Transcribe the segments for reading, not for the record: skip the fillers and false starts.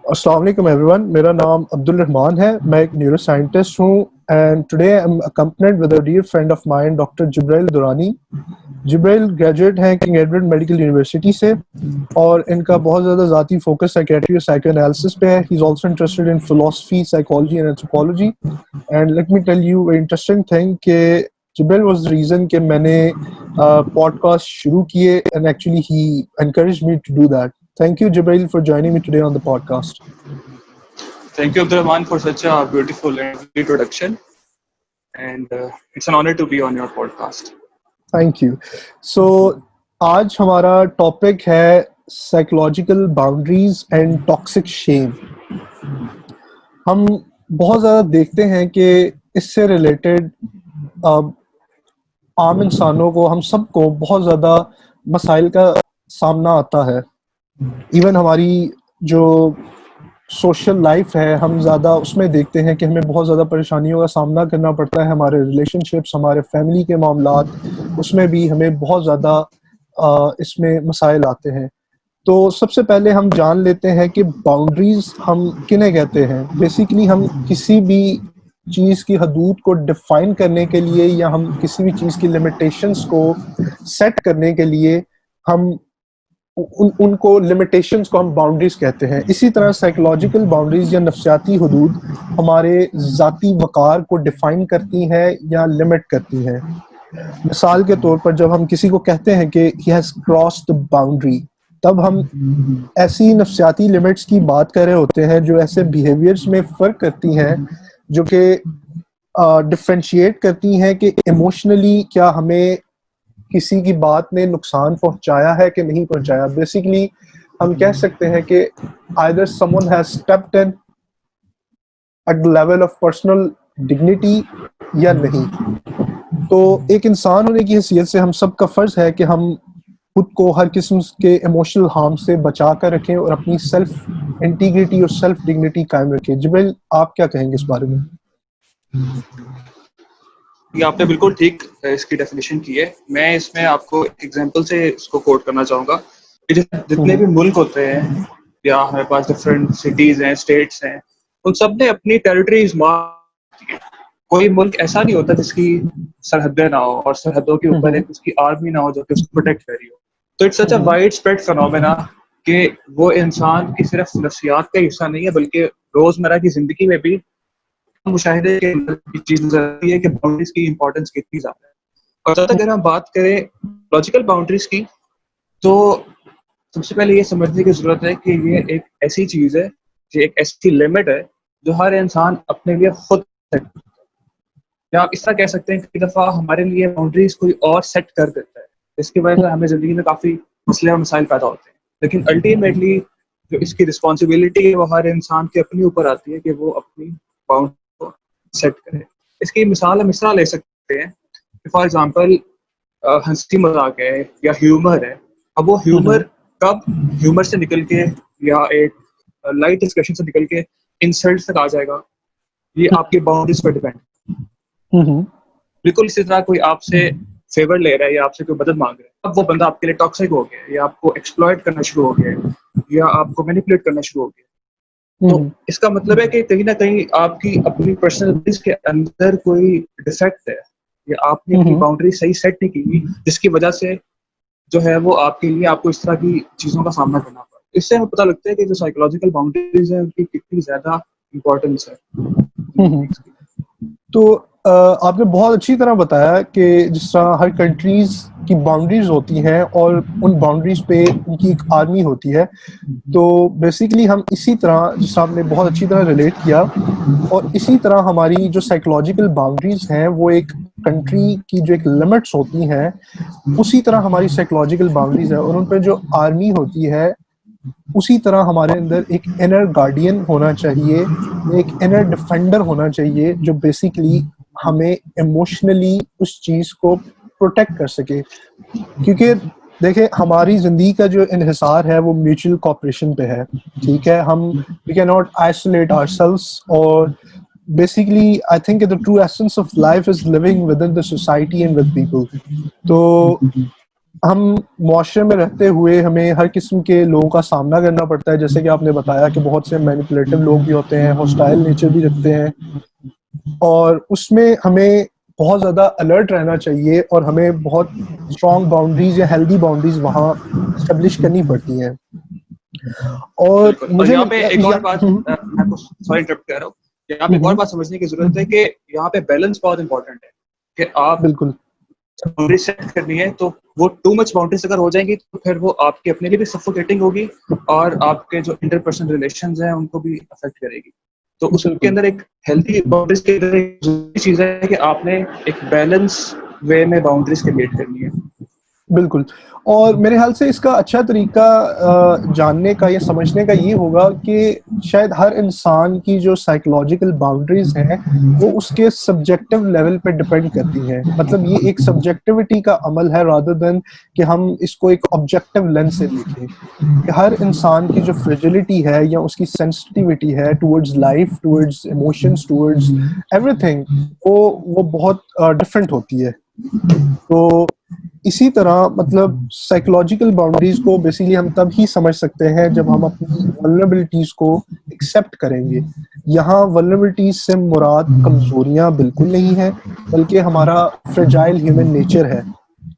अस्सलाम वालेकुम एवरीवन, मेरा नाम अब्दुल रहमान है। मैं एक न्यूरो साइंटिस्ट हूँ and today I am accompanied with a dear friend of mine doctor Jibril Durani. Jibril graduate हैं किंग एडवर्ड मेडिकल यूनिवर्सिटी से और इनका बहुत ज़्यादा ज़ाती फोकस साइकेट्री और साइको एनालिसिस पे है। He is also interested in philosophy, psychology and anthropology. And let me tell you very interesting thing कि जिब्राइल वाज द रीज़न कि मैंने पॉडकास्ट शुरू किए and actually he encouraged me to do that. Thank you, Jibril, for joining me today on the podcast. Thank you, Abdurrahman, for such a beautiful and introduction. And it's an honor to be on your podcast. Thank you. So, आज हमारा topic है psychological boundaries and toxic shame. हम बहुत ज़्यादा देखते हैं कि इससे रिलेटेड आम इंसानों को, हम सबको बहुत ज़्यादा मसाइल का सामना आता है। इवन हमारी जो सोशल लाइफ है, हम ज़्यादा उसमें देखते हैं कि हमें बहुत ज़्यादा परेशानियों का सामना करना पड़ता है। हमारे रिलेशनशिप्स, हमारे फैमिली के मामलात, उसमें भी हमें बहुत ज़्यादा इसमें मसाइल आते हैं। तो सबसे पहले हम जान लेते हैं कि बाउंड्रीज़ हम किन्हें कहते हैं। बेसिकली हम किसी भी चीज़ की हदूद को डिफ़ाइन करने के लिए या हम किसी भी चीज़ की लिमिटेशंस को सेट करने के लिए हम उनको लिमिटेशंस को हम बाउंड्रीज कहते हैं। इसी तरह साइकोलॉजिकल बाउंड्रीज या नफ्सियाती हदूद हमारे ज़ाती वक़ार को डिफ़ाइन करती हैं या लिमिट करती हैं। मिसाल के तौर पर जब हम किसी को कहते हैं कि he has crossed the boundary, तब हम ऐसी नफ्सियाती लिमिट्स की बात कर रहे होते हैं जो ऐसे बिहेवियर्स में फ़र्क करती हैं, जो कि डिफ्रेंशिएट करती हैं कि इमोशनली क्या हमें किसी की बात ने नुकसान पहुंचाया है कि नहीं पहुंचाया। बेसिकली हम कह सकते हैं कि either someone has stepped in at the level of personal dignity या नहीं। तो एक इंसान होने की हैसियत से हम सब का फर्ज है कि हम खुद को हर किस्म के इमोशनल हार्म से बचा कर रखें और अपनी सेल्फ इंटीग्रिटी और सेल्फ डिग्निटी कायम रखें। जिब्राइल, आप क्या कहेंगे इस बारे में? ये आपने बिल्कुल ठीक इसकी डेफिनेशन की है। मैं इसमें आपको एक एग्जांपल से इसको कोट करना चाहूँगा कि जितने भी मुल्क होते हैं या हमारे पास डिफरेंट सिटीज़ हैं, स्टेट्स हैं, उन सब ने अपनी टेरिटरीज मार्क की है। कोई मुल्क ऐसा नहीं होता जिसकी सरहदें ना हो और सरहदों के ऊपर एक उसकी आर्मी ना हो जो कि उसको प्रोटेक्ट कर रही हो। तो it's such a wide spread phenomena कि वो इंसान की सिर्फ नफ्सियात का हिस्सा नहीं है, बल्कि रोज़मर्रा की ज़िंदगी में भी मुशाहिदे के अंदर चीज़ नज़र आती है कि बाउंड्रीज की इंपॉर्टेंस कितनी ज़्यादा है। और ज़्यादा अगर हम बात करें लॉजिकल बाउंड्रीज की, तो सबसे पहले ये समझने की ज़रूरत है कि ये एक ऐसी चीज़ है, ये एक ऐसी लिमिट है जो हर इंसान अपने लिए खुद सेट करता है। या आप इस तरह कह सकते हैं कि कई दफ़ा हमारे लिए बाउंड्रीज कोई और सेट कर देता है, जिसकी वजह से हमें ज़िंदगी में काफ़ी मसले और मसाइल पैदा होते हैं। लेकिन अल्टीमेटली जो इसकी रिस्पॉन्सिबिलिटी है वो हर इंसान के अपने ऊपर आती है कि वो अपनी बाउंड्री को सेट करे। इसकी मिसाल हम इस तरह ले सकते हैं कि फॉर एग्जांपल हंसी मजाक है या ह्यूमर है। अब वो ह्यूमर कब ह्यूमर से निकल के या एक लाइट डिस्कशन से निकल के इंसल्ट तक आ जाएगा, ये आपकी बाउंड्रीज पर डिपेंड। बिल्कुल इसी तरह कोई आपसे फेवर ले रहा है या आपसे कोई मदद मांग रहा है, अब वो बंदा आपके लिए टॉक्सिक हो गया या आपको एक्सप्लॉइट करना शुरू हो गया या आपको मैनिपुलेट करना शुरू हो गया। तो इसका मतलब है कि कहीं ना कहीं आपकी अपनी पर्सनैलिटी के अंदर कोई डिफेक्ट है या आपने अपनी बाउंड्री सही सेट नहीं की, जिसकी वजह से जो है वो आपके लिए आपको इस तरह की चीज़ों का सामना करना पड़ा। इससे हमें पता लगता है कि जो साइकोलॉजिकल बाउंड्रीज हैं उनकी कितनी ज़्यादा इम्पोर्टेंस है। तो आपने बहुत अच्छी तरह बताया कि जिस तरह हर कंट्रीज़ की बाउंड्रीज होती हैं और उन बाउंड्रीज पे उनकी एक आर्मी होती है। तो बेसिकली हम इसी तरह, जिस आपने बहुत अच्छी तरह रिलेट किया, और इसी तरह हमारी जो साइकोलॉजिकल बाउंड्रीज हैं वो एक कंट्री की जो एक लिमिट्स होती हैं, उसी तरह हमारी साइकोलॉजिकल बाउंड्रीज है और उन पर जो आर्मी होती है, उसी तरह हमारे अंदर एक इनर गार्डियन होना चाहिए, एक इनर डिफेंडर होना चाहिए जो बेसिकली हमें इमोशनली उस चीज़ को प्रोटेक्ट कर सके। क्योंकि देखिए, हमारी ज़िंदगी का जो इन्हिसार है वो म्यूचुअल कोऑपरेशन पे है। ठीक है, हम we can not isolate ourselves, और basically I think the true essence of life is living within the society and with people. तो हम मुआशरे में रहते हुए हमें हर किस्म के लोगों का सामना करना पड़ता है, जैसे कि आपने बताया कि बहुत से मैनिपुलेटिव लोग भी होते हैं, हॉस्टाइल नेचर भी रखते हैं, और उसमें हमें बहुत ज़्यादा अलर्ट रहना चाहिए और हमें बहुत स्ट्रॉन्ग बाउंड्रीज़ या हेल्दी बाउंड्रीज़ वहाँ एस्टेब्लिश करनी पड़ती हैं। और बिल्कुल। और मुझे यहाँ पे लगता है एक या और बात, मैं आपको सॉरी इंटरप्ट कर रहा हूँ, यहाँ पे हुँ, एक और हुँ, बात समझने की ज़रूरत है कि यहाँ पे बैलेंस बहुत इम्पोर्टेंट है, कि आप बिल्कुल, बाउंड्री सेट करनी है, तो वो टू मच बाउंड्रीज अगर हो जाएँगी, तो फिर वो आपके अपने लिए भी सफोकेटिंग होगी और आपके जो इंटरपर्सनल रिलेशंस हैं, उनको भी अफ़ेक्ट करेगी। तो उसके बिल्कुल। अंदर एक हेल्दी बाउंड्रीज के अंदर एक ज़रूरी चीज़ है कि आपने एक बैलेंस वे में बाउंड्रीज क्रिएट करनी है। बिल्कुल, और मेरे ख़्याल से इसका अच्छा तरीका जानने का या समझने का ये होगा कि शायद हर इंसान की जो साइकोलॉजिकल बाउंड्रीज़ हैं, वो उसके सब्जेक्टिव लेवल पे डिपेंड करती हैं। मतलब ये एक सब्जेक्टिविटी का अमल है रादर देन कि हम इसको एक ऑब्जेक्टिव लेंस से देखें। कि हर इंसान की जो फ्रेजिलिटी है या उसकी सेंसिटिविटी है towards life, towards emotions, towards everything, वो बहुत डिफरेंट होती है। तो इसी तरह मतलब साइकोलॉजिकल बाउंड्रीज़ को बेसिकली हम तब ही समझ सकते हैं जब हम अपनी वल्नरेबिलिटीज़ को एक्सेप्ट करेंगे। यहाँ वल्नरेबिलिटीज़ से मुराद कमज़ोरियाँ बिल्कुल नहीं है, बल्कि हमारा फ्रेजाइल ह्यूमन नेचर है।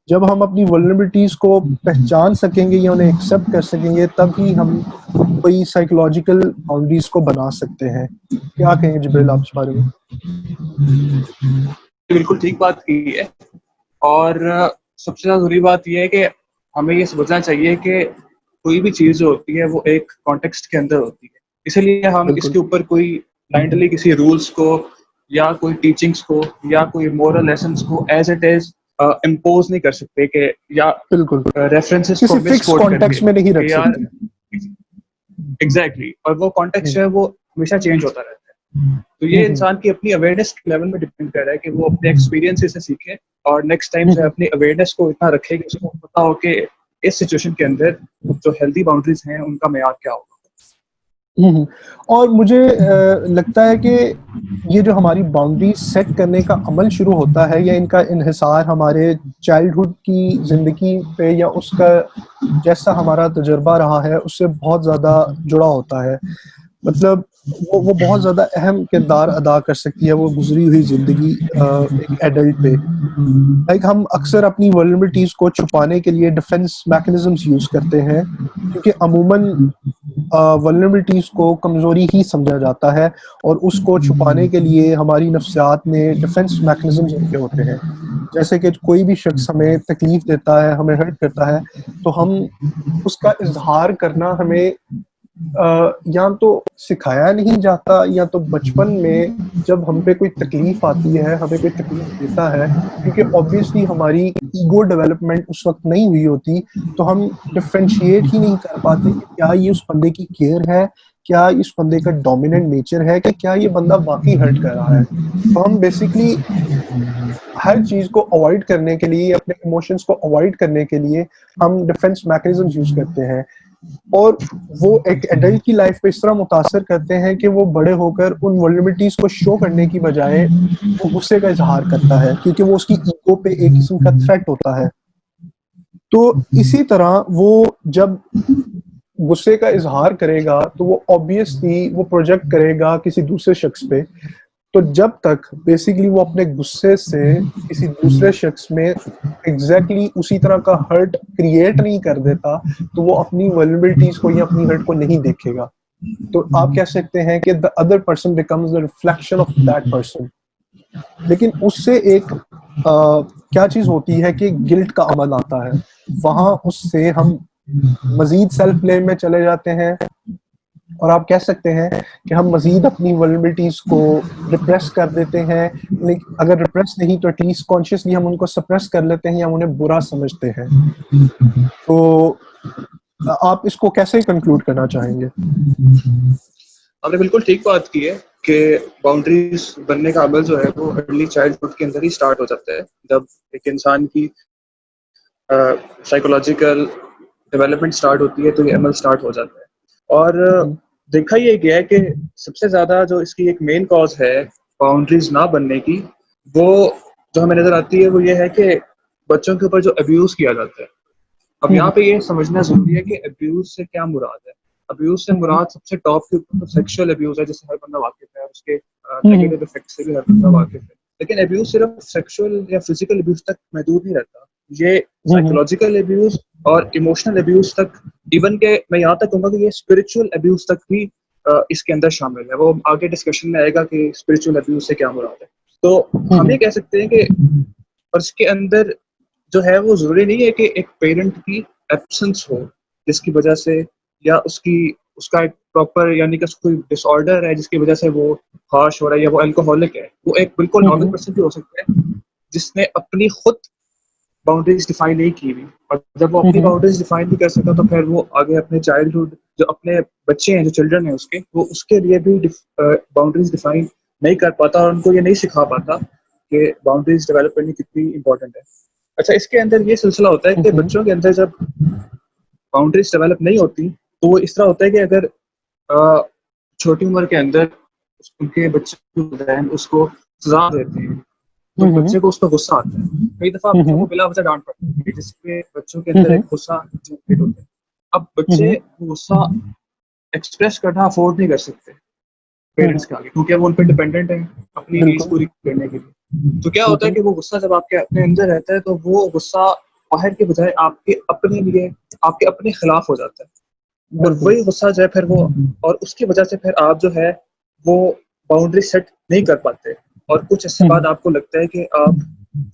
जब हम अपनी वल्नरेबिलिटीज़ को पहचान सकेंगे या उन्हें एक्सेप्ट कर सकेंगे, तब ही हम कोई साइकोलॉजिकल बाउंड्रीज़ को बना सकते हैं। क्या कहेंगे जिब्रील आप इस बारे में? बिल्कुल ठीक बात की है। और सबसे ज़्यादा ज़रूरी बात ये है कि हमें ये समझना चाहिए कि कोई भी चीज़ जो होती है वो एक कॉन्टेक्स्ट के अंदर होती है। इसीलिए हम बिल्कुल, इसके ऊपर कोई ब्लाइंडली किसी रूल्स को या कोई टीचिंग्स को या कोई मोरल लेसन्स को एज़ इट इज़ इम्पोज़ नहीं कर सकते, कि या बिल्कुल। रेफरेंसेस को किसी फिक्स मिसकोट करके कॉन्टेक्स्ट में नहीं रख कि यार सकते। एग्ज़ैक्टली, और वो हुँ, कॉन्टेक्स्ट है वो हमेशा चेंज होता रहता है। तो ये हुँ, हुँ, इंसान की अपनी अवेयरनेस के लेवल में डिपेंड कर रहा है कि वो अपने एक्सपीरियंसेस से सीखे और नेक्स्ट टाइम हुँ, से हुँ। अपनी अवेयरनेस को इतना रखे कि उसको पता हो कि इस सिचुएशन के अंदर जो हेल्दी बाउंड्रीज हैं उनका मेयार क्या होगा। हुँ, हुँ। और मुझे लगता है कि ये जो हमारी बाउंड्रीज़ सेट करने का अमल शुरू होता है या इनका इन्हिसार हमारे चाइल्डहुड की ज़िंदगी पे या उसका जैसा हमारा तजुर्बा रहा है, उससे बहुत ज़्यादा जुड़ा होता है। मतलब वो बहुत ज़्यादा अहम किरदार अदा कर सकती है वो गुज़री हुई ज़िंदगी एक एडल्ट पे। लाइक हम अक्सर अपनी वल्नरेबिलिटीज़ को छुपाने के लिए डिफेंस मैकेनिज़म्स यूज़ करते हैं, क्योंकि अमूमन वल्नरेबिलिटीज़ को कमज़ोरी ही समझा जाता है और उसको छुपाने के लिए हमारी नफ्सियात में डिफेंस मैकेनिज़म्स रखे होते हैं। जैसे कि कोई भी शख्स हमें तकलीफ़ देता है, हमें हर्ट करता है, तो हम उसका इज़हार करना हमें या तो सिखाया नहीं जाता या तो बचपन में जब हम पे कोई तकलीफ़ आती है, हमें कोई तकलीफ़ देता है, क्योंकि ऑब्वियसली हमारी ईगो डेवलपमेंट उस वक़्त नहीं हुई होती, तो हम डिफरेंशिएट ही नहीं कर पाते कि क्या ये उस बंदे की केयर है, क्या इस बंदे का डोमिनेंट नेचर है, कि क्या ये बंदा वाक़ई हर्ट कर रहा है। तो हम बेसिकली हर चीज़ को अवॉइड करने के लिए, अपने इमोशंस को अवॉइड करने के लिए हम डिफेंस मैकेनिज़म्स यूज़ करते हैं। और वो एक एडल्ट की लाइफ पे इस तरह मुतासिर करते हैं कि वो बड़े होकर उन वल्नरेबिलिटीज़ को शो करने की बजाय वो गुस्से का इज़हार करता है, क्योंकि वो उसकी ईगो पे एक किस्म का थ्रेट होता है। तो इसी तरह वो जब गुस्से का इज़हार करेगा, तो वो ऑब्वियसली वो प्रोजेक्ट करेगा किसी दूसरे शख्स पे। तो जब तक बेसिकली वो अपने गुस्से से किसी दूसरे शख्स में एग्ज़ैक्टली उसी तरह का हर्ट क्रिएट नहीं कर देता, तो वो अपनी वल्नरेबिलिटीज़ को या अपनी हर्ट को नहीं देखेगा। तो आप कह सकते हैं कि the other person becomes the reflection of that person. लेकिन उससे एक क्या चीज़ होती है कि गिल्ट का अमल आता है। वहाँ उससे हम मज़ीद सेल्फ ब्लेम में चले जाते हैं और आप कह सकते हैं कि हम मज़ीद अपनी वल्नरेबिलिटीज़ को रिप्रेस कर देते हैं। अगर रिप्रेस नहीं तो एटलीस्ट कॉन्शियसली हम उनको सप्रेस कर लेते हैं या हम उन्हें बुरा समझते हैं। तो आप इसको कैसे कंक्लूड करना चाहेंगे? आपने बिल्कुल ठीक बात की है कि बाउंड्रीज बनने का अमल जो है वो अर्ली चाइल्डहुड के अंदर ही स्टार्ट हो जाता है, जब एक इंसान की साइकोलॉजिकल डेवलपमेंट स्टार्ट होती है तो ये अमल स्टार्ट हो जाता है। और हुँ, देखा ये गया है कि सबसे ज़्यादा जो इसकी एक मेन कॉज है बाउंड्रीज ना बनने की, वो जो हमें नज़र आती है वो ये है कि बच्चों के ऊपर जो अब्यूज़ किया जाता है। अब यहाँ पे ये समझना जरूरी है कि अब्यूज से क्या मुराद है। अब्यूज से मुराद सबसे टॉप के ऊपर तो सेक्सुअल अब्यूज है, जिससे हर बंदा वाकिफ है, उसके नेगेटिव इफेक्ट से भी हर बंदा वाकिफ है। लेकिन अब्यूज सिर्फ सेक्सुअल या फिजिकल अब्यूज तक महदूद नहीं रहता, ये साइकोलॉजिकल अब्यूज और इमोशनल अब्यूज तक, इवन के मैं यहाँ तक कहूँगा कि ये स्पिरिचुअल अब्यूज तक भी इसके अंदर शामिल है। वो आगे डिस्कशन में आएगा कि स्पिरिचुअल अब्यूज से क्या मुराद है। तो हम ये कह सकते हैं कि और इसके अंदर जो है वो जरूरी नहीं है कि एक पेरेंट की एब्सेंस हो जिसकी वजह से, या उसका एक प्रॉपर यानी कि उसको कोई डिसऑर्डर है जिसकी वजह से वो हार्श हो रहा है या वो अल्कोहलिक है। वो एक बिल्कुल नॉर्मल पर्सन भी हो सकता है जिसने अपनी खुद बाउंड्रीज डिफाइन नहीं की हुई, और जब वो अपनी बाउंड्रीज डिफाइन भी कर सका तो फिर वो आगे अपने चाइल्डहुड, जो अपने बच्चे हैं, जो चिल्ड्रन है उसके, वो उसके लिए भी बाउंड्रीज डिफाइन नहीं कर पाता और उनको ये नहीं सिखा पाता कि बाउंड्रीज डेवलप करनी कितनी इंपॉर्टेंट है। अच्छा, इसके अंदर ये सिलसिला होता है कि बच्चों के अंदर जब बाउंड्रीज डेवलप नहीं होती तो वो इस तरह होता है कि अगर छोटी उम्र के अंदर उनके बच्चे उसको सजा देते हैं तो बच्चे को उस पर गुस्सा आता है। कई दफा बच्चों को बिला वजह डांट पड़ती है जिसपे बच्चों के अंदर एक गुस्सा जनरेट होता है। अब बच्चे गुस्सा एक्सप्रेस करना अफोर्ड नहीं कर सकते पेरेंट्स के आगे, क्योंकि वो उन पर डिपेंडेंट है अपनी नीड्स पूरी करने के लिए। तो क्या होता है कि वो गुस्सा जब आपके अपने अंदर रहता है तो वो गुस्सा बाहर के बजाय आपके अपने लिए, आपके अपने खिलाफ हो जाता है, और वही गुस्सा जो है फिर वो, और उसकी वजह से फिर आप जो है वो बाउंड्री सेट नहीं कर पाते, और कुछ इससे बाद आपको लगता है कि आप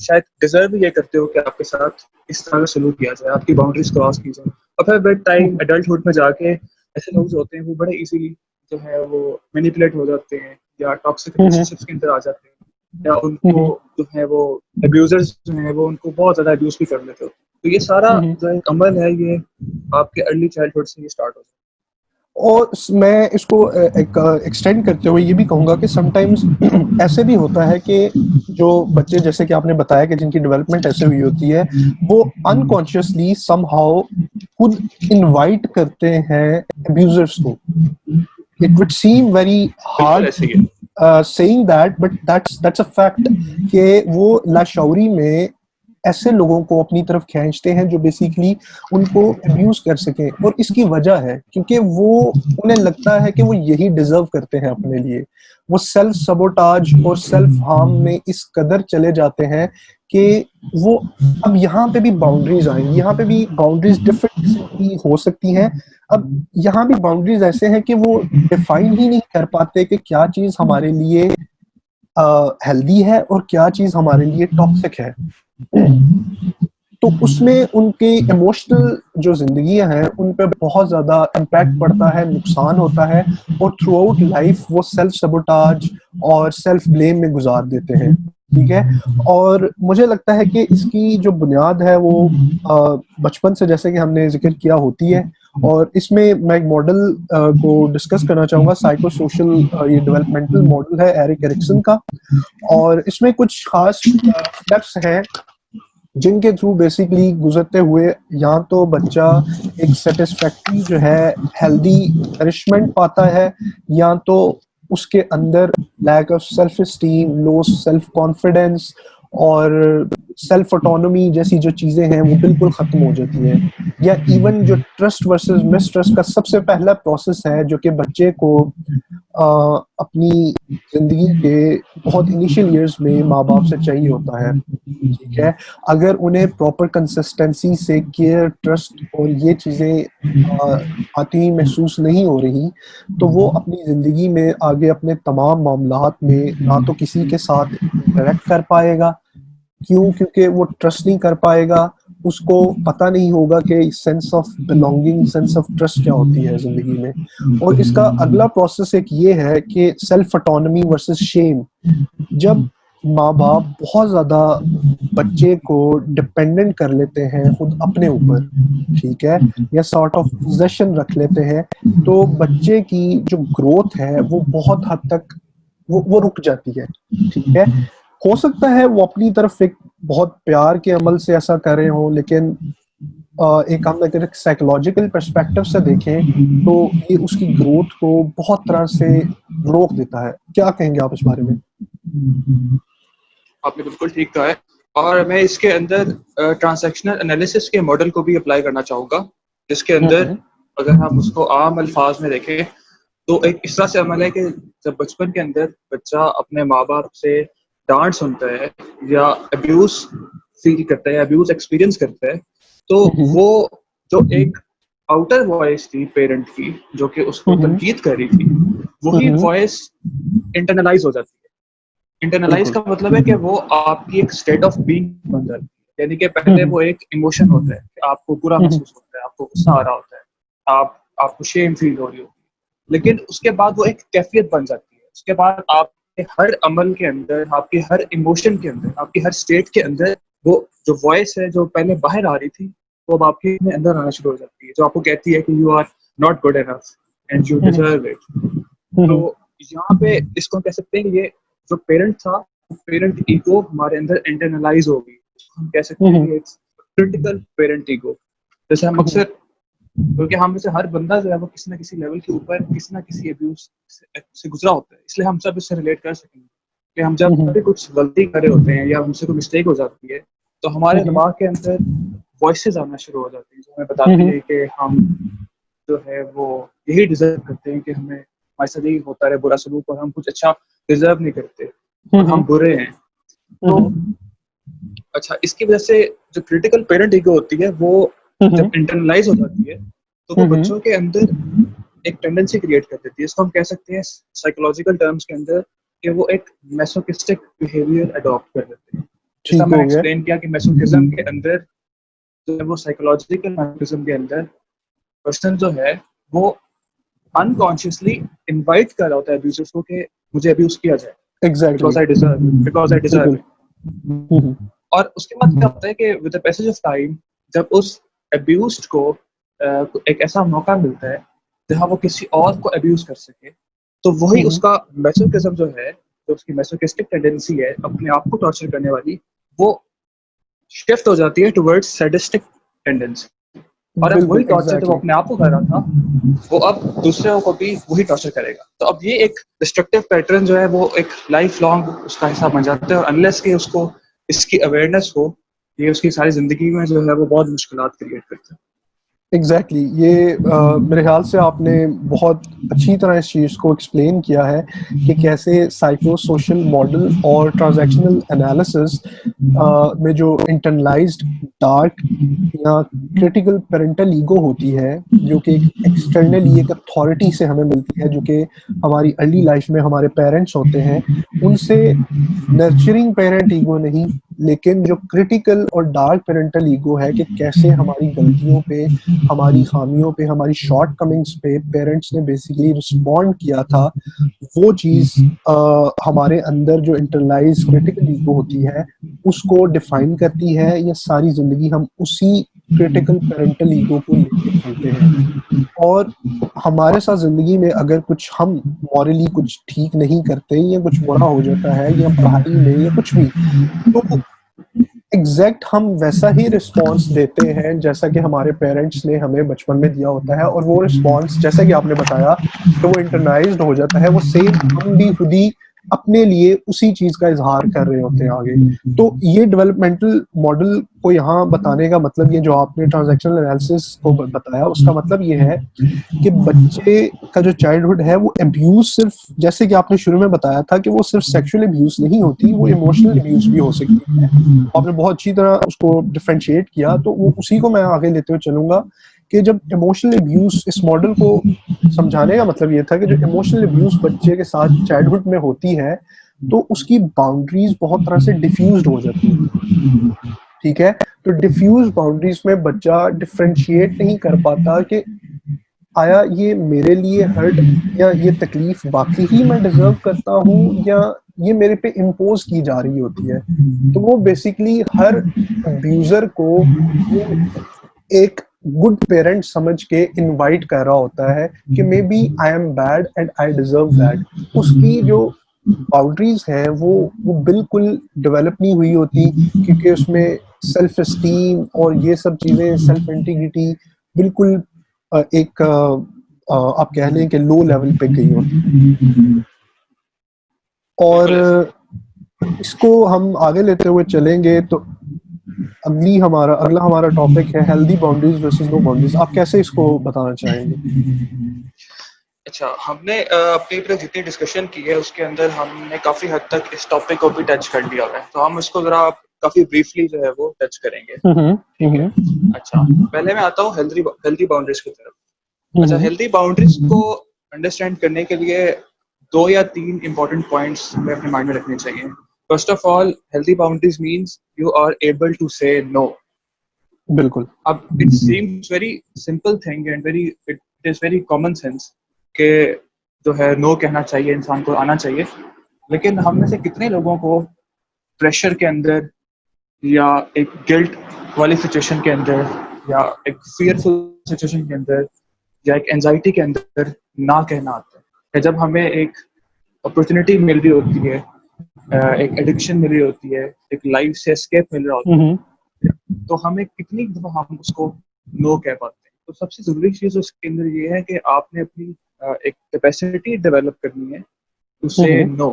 शायद डिजर्व ये करते हो कि आपके साथ इस तरह का सलूक किया जाए, आपकी बाउंड्रीज क्रॉस की जाए। और फिर विद टाइम एडल्टहुड में जाके ऐसे लोग जो होते हैं वो बड़े इजीली जो है वो मैनिपुलेट हो जाते हैं या टॉक्सिक रिलेशनशिप्स के अंदर आ जाते हैं, या उनको जो है वो अब्यूजर्स जो है वो उनको बहुत ज्यादा अब्यूज भी कर लेते हो। तो ये सारा जो एक अमल है ये आपके अर्ली चाइल्डहुड से ही स्टार्ट होता है। और मैं इसको एक एक्सटेंड करते हुए ये भी कहूँगा कि समटाइम्स ऐसे भी होता है कि जो बच्चे, जैसे कि आपने बताया कि जिनकी डेवलपमेंट ऐसे हुई होती है, वो अनकॉन्शियसली समहाउ खुद इनवाइट करते हैं अब्यूजर्स को। It would seem very hard saying that, but that's a fact कि वो लाशौरी में ऐसे लोगों को अपनी तरफ खींचते हैं जो बेसिकली उनको अब्यूज कर सकें। और इसकी वजह है क्योंकि वो, उन्हें लगता है कि वो यही डिजर्व करते हैं अपने लिए। वो सेल्फ सबोटाज और सेल्फ हार्म में इस कदर चले जाते हैं कि वो, अब यहाँ पे भी बाउंड्रीज आएंगी, यहाँ पे भी बाउंड्रीज डिफरेंट हो सकती हैं। अब यहाँ भी बाउंड्रीज ऐसे हैं कि वो डिफाइन ही नहीं कर पाते कि क्या चीज हमारे लिए हेल्दी है और क्या चीज हमारे लिए टॉक्सिक है। तो उसमें उनके इमोशनल जो जिंदगियां हैं उन पे बहुत ज्यादा इम्पैक्ट पड़ता है, नुकसान होता है, और थ्रू आउट लाइफ वो सेल्फ सबोटाज और सेल्फ ब्लेम में गुजार देते हैं। ठीक है। और मुझे लगता है कि इसकी जो बुनियाद है वो बचपन से, जैसे कि हमने जिक्र किया, होती है। और इसमें मैं एक मॉडल को डिस्कस करना चाहूँगा, साइको सोशल, ये डेवलपमेंटल मॉडल है एरिक एरिक्सन का। और इसमें कुछ खास स्टेप्स हैं जिनके थ्रू बेसिकली गुजरते हुए या तो बच्चा एक सेटिस्फैक्ट्री जो है हेल्दी नरिशमेंट पाता है, या तो उसके अंदर lack of self esteem, low self confidence और सेल्फ ऑटोनॉमी जैसी जो चीजें हैं वो बिल्कुल खत्म हो जाती हैं। या इवन जो ट्रस्ट वर्सेस मिसट्रस्ट का सबसे पहला प्रोसेस है जो कि बच्चे को अपनी जिंदगी के बहुत इनिशियल इयर्स में माँ बाप से चाहिए होता है। ठीक है। अगर उन्हें प्रॉपर कंसिस्टेंसी से केयर, ट्रस्ट और ये चीजें आती महसूस नहीं हो रही, तो वो अपनी जिंदगी में आगे अपने तमाम मामलात में ना तो किसी के साथ इंटरेक्ट कर पाएगा। क्यों? क्योंकि वो ट्रस्ट नहीं कर पाएगा, उसको पता नहीं होगा कि sense of belonging, sense of trust क्या होती है जिंदगी में। और इसका अगला प्रोसेस एक ये है कि सेल्फ ऑटोनॉमी वर्सेस शेम। जब माँ बाप बहुत ज्यादा बच्चे को डिपेंडेंट कर लेते हैं खुद अपने ऊपर, ठीक है, या सॉर्ट ऑफ पोजेशन रख लेते हैं, तो बच्चे की जो ग्रोथ है वो बहुत हद तक वो रुक जाती है। ठीक है। हो सकता है वो अपनी तरफ एक बहुत प्यार के अमल से ऐसा कर रहे हो, लेकिन एक हम अगर साइकोलॉजिकल पर्सपेक्टिव से देखें तो ये उसकी ग्रोथ को बहुत तरह से रोक देता है। क्या कहेंगे आप इस बारे में? आपने बिल्कुल ठीक कहा है। और मैं इसके अंदर ट्रांजैक्शनल एनालिसिस के मॉडल को भी अप्लाई करना चाहूँगा, जिसके हुँ, अंदर हुँ। अगर हम उसको आम अल्फाज में देखें तो एक इस तरह से अमल है कि जब बचपन के अंदर बच्चा अपने माँ-बाप से डाँट सुनता है या अब्यूज़ फ़ील करता है, अब्यूज़ एक्सपीरियंस करता है, तो हुँ, हुँ। वो जो एक आउटर वॉइस थी पेरेंट की, जो कि उसको हुँ, हुँ। तनकीद कर रही थी, हुँ, वही हुँ। वॉइस इंटरनलाइज़ हो जाती है। इंटरनलाइज़ बिल्कुल। का मतलब है कि वो आपकी एक स्टेट ऑफ बीइंग बन जाती है। यानी कि हुँ, पहले हुँ। वो एक इमोशन होता है कि आपको बुरा हुँ, हुँ। महसूस होता है, आपको गुस्सा आ रहा होता है, आपको शेम फ़ील हो रही होती है। लेकिन उसके बाद वो एक कैफ़ियत बन जाती है। उसके बाद आपके हर अमल के अंदर, आपके हर इमोशन के अंदर, आपकी हर स्टेट के अंदर वो जो वॉइस है जो पहले बाहर आ रही थी, वो अब आपके में अंदर आना शुरू हो जाती है, जो आपको कहती है कि you are not good enough and you hmm, hmm. Deserve it. Hmm, तो हुँ। यहाँ पे इसको हम कह सकते हैं कि ये जो पेरेंट था, पेरेंट ईगो हमारे अंदर इंटरनलाइज़ हो गई। हम कह हुँ, सकते हैं हुँ। कि इट्स क्रिटिकल पेरेंट ईगो। जैसे हम हुँ, हुँ। अक्सर, क्योंकि हम में से हर बंदा जो है वो किसी न किसी लेवल के ऊपर किसी न किसी अब्यूज़ से गुज़रा होता है। इसलिए हम सब इससे रिलेट कर सकेंगे कि हम जब हुँ, हुँ। भी कुछ गलती कर रहे होते हैं या हमसे कोई मिस्टेक हो जाती है, तो हुँ, हमारे हुँ। दिमाग के अंदर वॉइसेज़ आना शुरू हो जाती हैं, जो हमें हुँ, बताती हुँ। है कि हम जो है वो यही डिज़र्व करते हैं कि हमारे साथ यही होता रहे बुरा सलूक, और हम कुछ अच्छा डिज़र्व नहीं करते हुँ, और हम हुँ। बुरे हैं। हुँ, तो हुँ। अच्छा, इसकी वजह से जो क्रिटिकल पेरेंट ईगो होती है वो हुँ, जब हुँ। इंटरनलाइज़ हो जाती है, तो वो हुँ, हुँ। बच्चों के अंदर एक टेंडेंसी क्रिएट कर देती है। इसको हम कह सकते हैं साइकोलॉजिकल टर्म्स के अंदर कि वो एक मैसोकिस्टिक बिहेवियर अडॉप्ट कर लेते हैं। जैसा ठीक मैंने हो गया। एक्सप्लेन किया कि मैसोकिज़्म के अंदर जो है वो साइकोलॉजिकल मैसोकिज़्म के अंदर पर्सन जो है वो अनकॉन्शियसली इनवाइट कर रहा होता है अब्यूज़र्स को कि मुझे अब्यूज़ किया जाए, एग्ज़ैक्टली। बिकॉज़ आई डिज़र्व बिल्कुल। इट। हुँ, हुँ। और उसके बाद क्या होता है कि with the passage of time जब उस अब्यूज़्ड को एक ऐसा मौका मिलता है जहाँ वो किसी और को अब्यूज़ कर सके, तो वही हुँ, हुँ। उसका मैसोकिज़्म जो है, जो उसकी मैसोकिस्टिक टेंडेंसी है अपने आप को टॉर्चर करने वाली, वो शिफ्ट हो जाती है टुवर्ड्स सैडिस्टिक टेंडेंसी। और अब वही बिल्कुल, टॉर्चर जो वो एग्ज़ैक्टली। अपने आप को कर रहा था, वो अब दूसरों को भी वही टॉर्चर करेगा। तो अब ये एक डिस्ट्रक्टिव पैटर्न जो है वो एक लाइफ लॉन्ग उसका हिस्सा बन जाता है, और अनलेस कि उसको इसकी अवेयरनेस हो, ये उसकी सारी ज़िंदगी में जो है वो बहुत मुश्किलात क्रिएट करता है। एग्ज़ैक्टली ये मेरे ख़्याल से आपने बहुत अच्छी तरह इस चीज़ को एक्सप्लेन किया है कि कैसे साइको सोशल मॉडल और ट्रांज़ैक्शनल एनालिसिस में जो इंटरनलाइज़्ड डार्क या क्रिटिकल पैरेंटल ईगो होती है, जो कि एक एक्सटर्नली एक अथॉरिटी से हमें मिलती है, जो कि हमारी अर्ली लाइफ़ में हमारे पेरेंट्स होते हैं, उनसे नर्चरिंग पेरेंट ईगो नहीं, लेकिन जो क्रिटिकल और डार्क पैरेंटल ईगो है कि कैसे हमारी गलतियों पे, हमारी ख़ामियों पे, हमारी शॉर्टकमिंग्स पे पेरेंट्स ने बेसिकली रिस्पॉन्ड किया था, वो चीज़ हमारे अंदर जो इंटरनलाइज़ क्रिटिकल ईगो होती है, उसको डिफ़ाइन करती है। ये सारी ज़िंदगी हम उसी क्रिटिकल पैरेंटल ईगो को लेके चलते हैं और हमारे साथ ज़िंदगी में अगर कुछ हम मॉरली कुछ ठीक नहीं करते या कुछ बुरा हो जाता है या पढ़ाई में या कुछ भी, तो एग्ज़ैक्ट हम वैसा ही रिस्पॉन्स देते हैं जैसा कि हमारे पेरेंट्स ने हमें बचपन में दिया होता है और वो रिस्पॉन्स जैसा कि आपने बताया कि वो इंटरनाइज़्ड हो जाता है, वो सेम हम भी खुद ही अपने लिए उसी चीज़ का इज़हार कर रहे होते हैं आगे। तो ये डेवलपमेंटल मॉडल को यहाँ बताने का मतलब ये जो आपने ट्रांज़ैक्शनल एनालिसिस को ब बताया उसका मतलब ये है कि बच्चे का जो चाइल्डहुड है वो अब्यूज़ सिर्फ़ जैसे कि आपने शुरू में बताया था कि वो सिर्फ़ सेक्सुअल अब्यूज़ नहीं होती, वो इमोशनल अब्यूज़ भी हो सकती है। आपने बहुत अच्छी तरह उसको डिफरेंशिएट किया, तो वो उसी को मैं आगे लेते हुए चलूँगा कि जब इमोशनल अब्यूज़ इस मॉडल को समझाने का मतलब ये था कि जो इमोशनल अब्यूज़ बच्चे के साथ चाइल्डहुड में होती है, तो उसकी बाउंड्रीज़ बहुत तरह से डिफ्यूज़्ड हो जाती हैं, ठीक है? तो डिफ्यूज़्ड बाउंड्रीज़ में बच्चा डिफरेंशिएट नहीं कर पाता कि आया ये मेरे लिए हर्ट या ये तकलीफ़ वाक़ई ही मैं डिज़र्व करता हूँ या ये मेरे पे इम्पोज़ की जा रही होती है। तो वो बेसिकली हर अब्यूज़र को वो एक गुड पेरेंट समझ के इनवाइट कर रहा होता है कि maybe I am bad and I deserve that. उसकी जो बाउंड्रीज़ हैं वो बिल्कुल डेवलप नहीं हुई होती क्योंकि उसमें सेल्फ एस्टीम और ये सब चीज़ें सेल्फ इंटीग्रिटी बिल्कुल एक आप कह लें कि लो लेवल पे गई होती हैं। बिल्कुल ऐसा ही और है। इसको हम आगे लेते हुए चलेंगे तो अगला हमारा टॉपिक है healthy boundaries versus no boundaries. आप कैसे इसको बताना चाहेंगे? अच्छा, हमने अपनी तरह जितनी डिस्कशन की है उसके अंदर हमने काफी हद तक इस टॉपिक को भी टच कर लिया है, तो हम इसको जरा काफी ब्रीफली जो है वो टच करेंगे। ठीक है। अच्छा, पहले मैं आता हूँ हेल्दी बाउंड्रीज की तरफ। अच्छा, हेल्दी बाउंड्रीज को अंडरस्टैंड करने के लिए 2 या 3 इंपॉर्टेंट पॉइंट्स हमें अपने माइंड में रखने चाहिए। First of all, healthy boundaries means you are able to say no. बिल्कुल। अब it seems very simple thing and it is very common sense के जो है नो कहना चाहिए, इंसान को आना चाहिए। लेकिन हम में से कितने लोगों को प्रेशर के अंदर या एक गिल्ट वाली सिचुएशन के अंदर या एक फियरफुल सिचुएशन के अंदर या एक एंजाइटी के अंदर ना कहना आता है? या जब हमें एक अपॉर्चुनिटी मिल रही होती है, एक एडिक्शन मिल रही होती है, एक लाइफ से एस्केप मिल रहा होता है, तो हमें कितनी दफा हम उसको नो कह पाते हैं? तो सबसे जरूरी चीज उसके अंदर ये है कि आपने अपनी एक कैपेसिटी डेवलप करनी है उससे नो,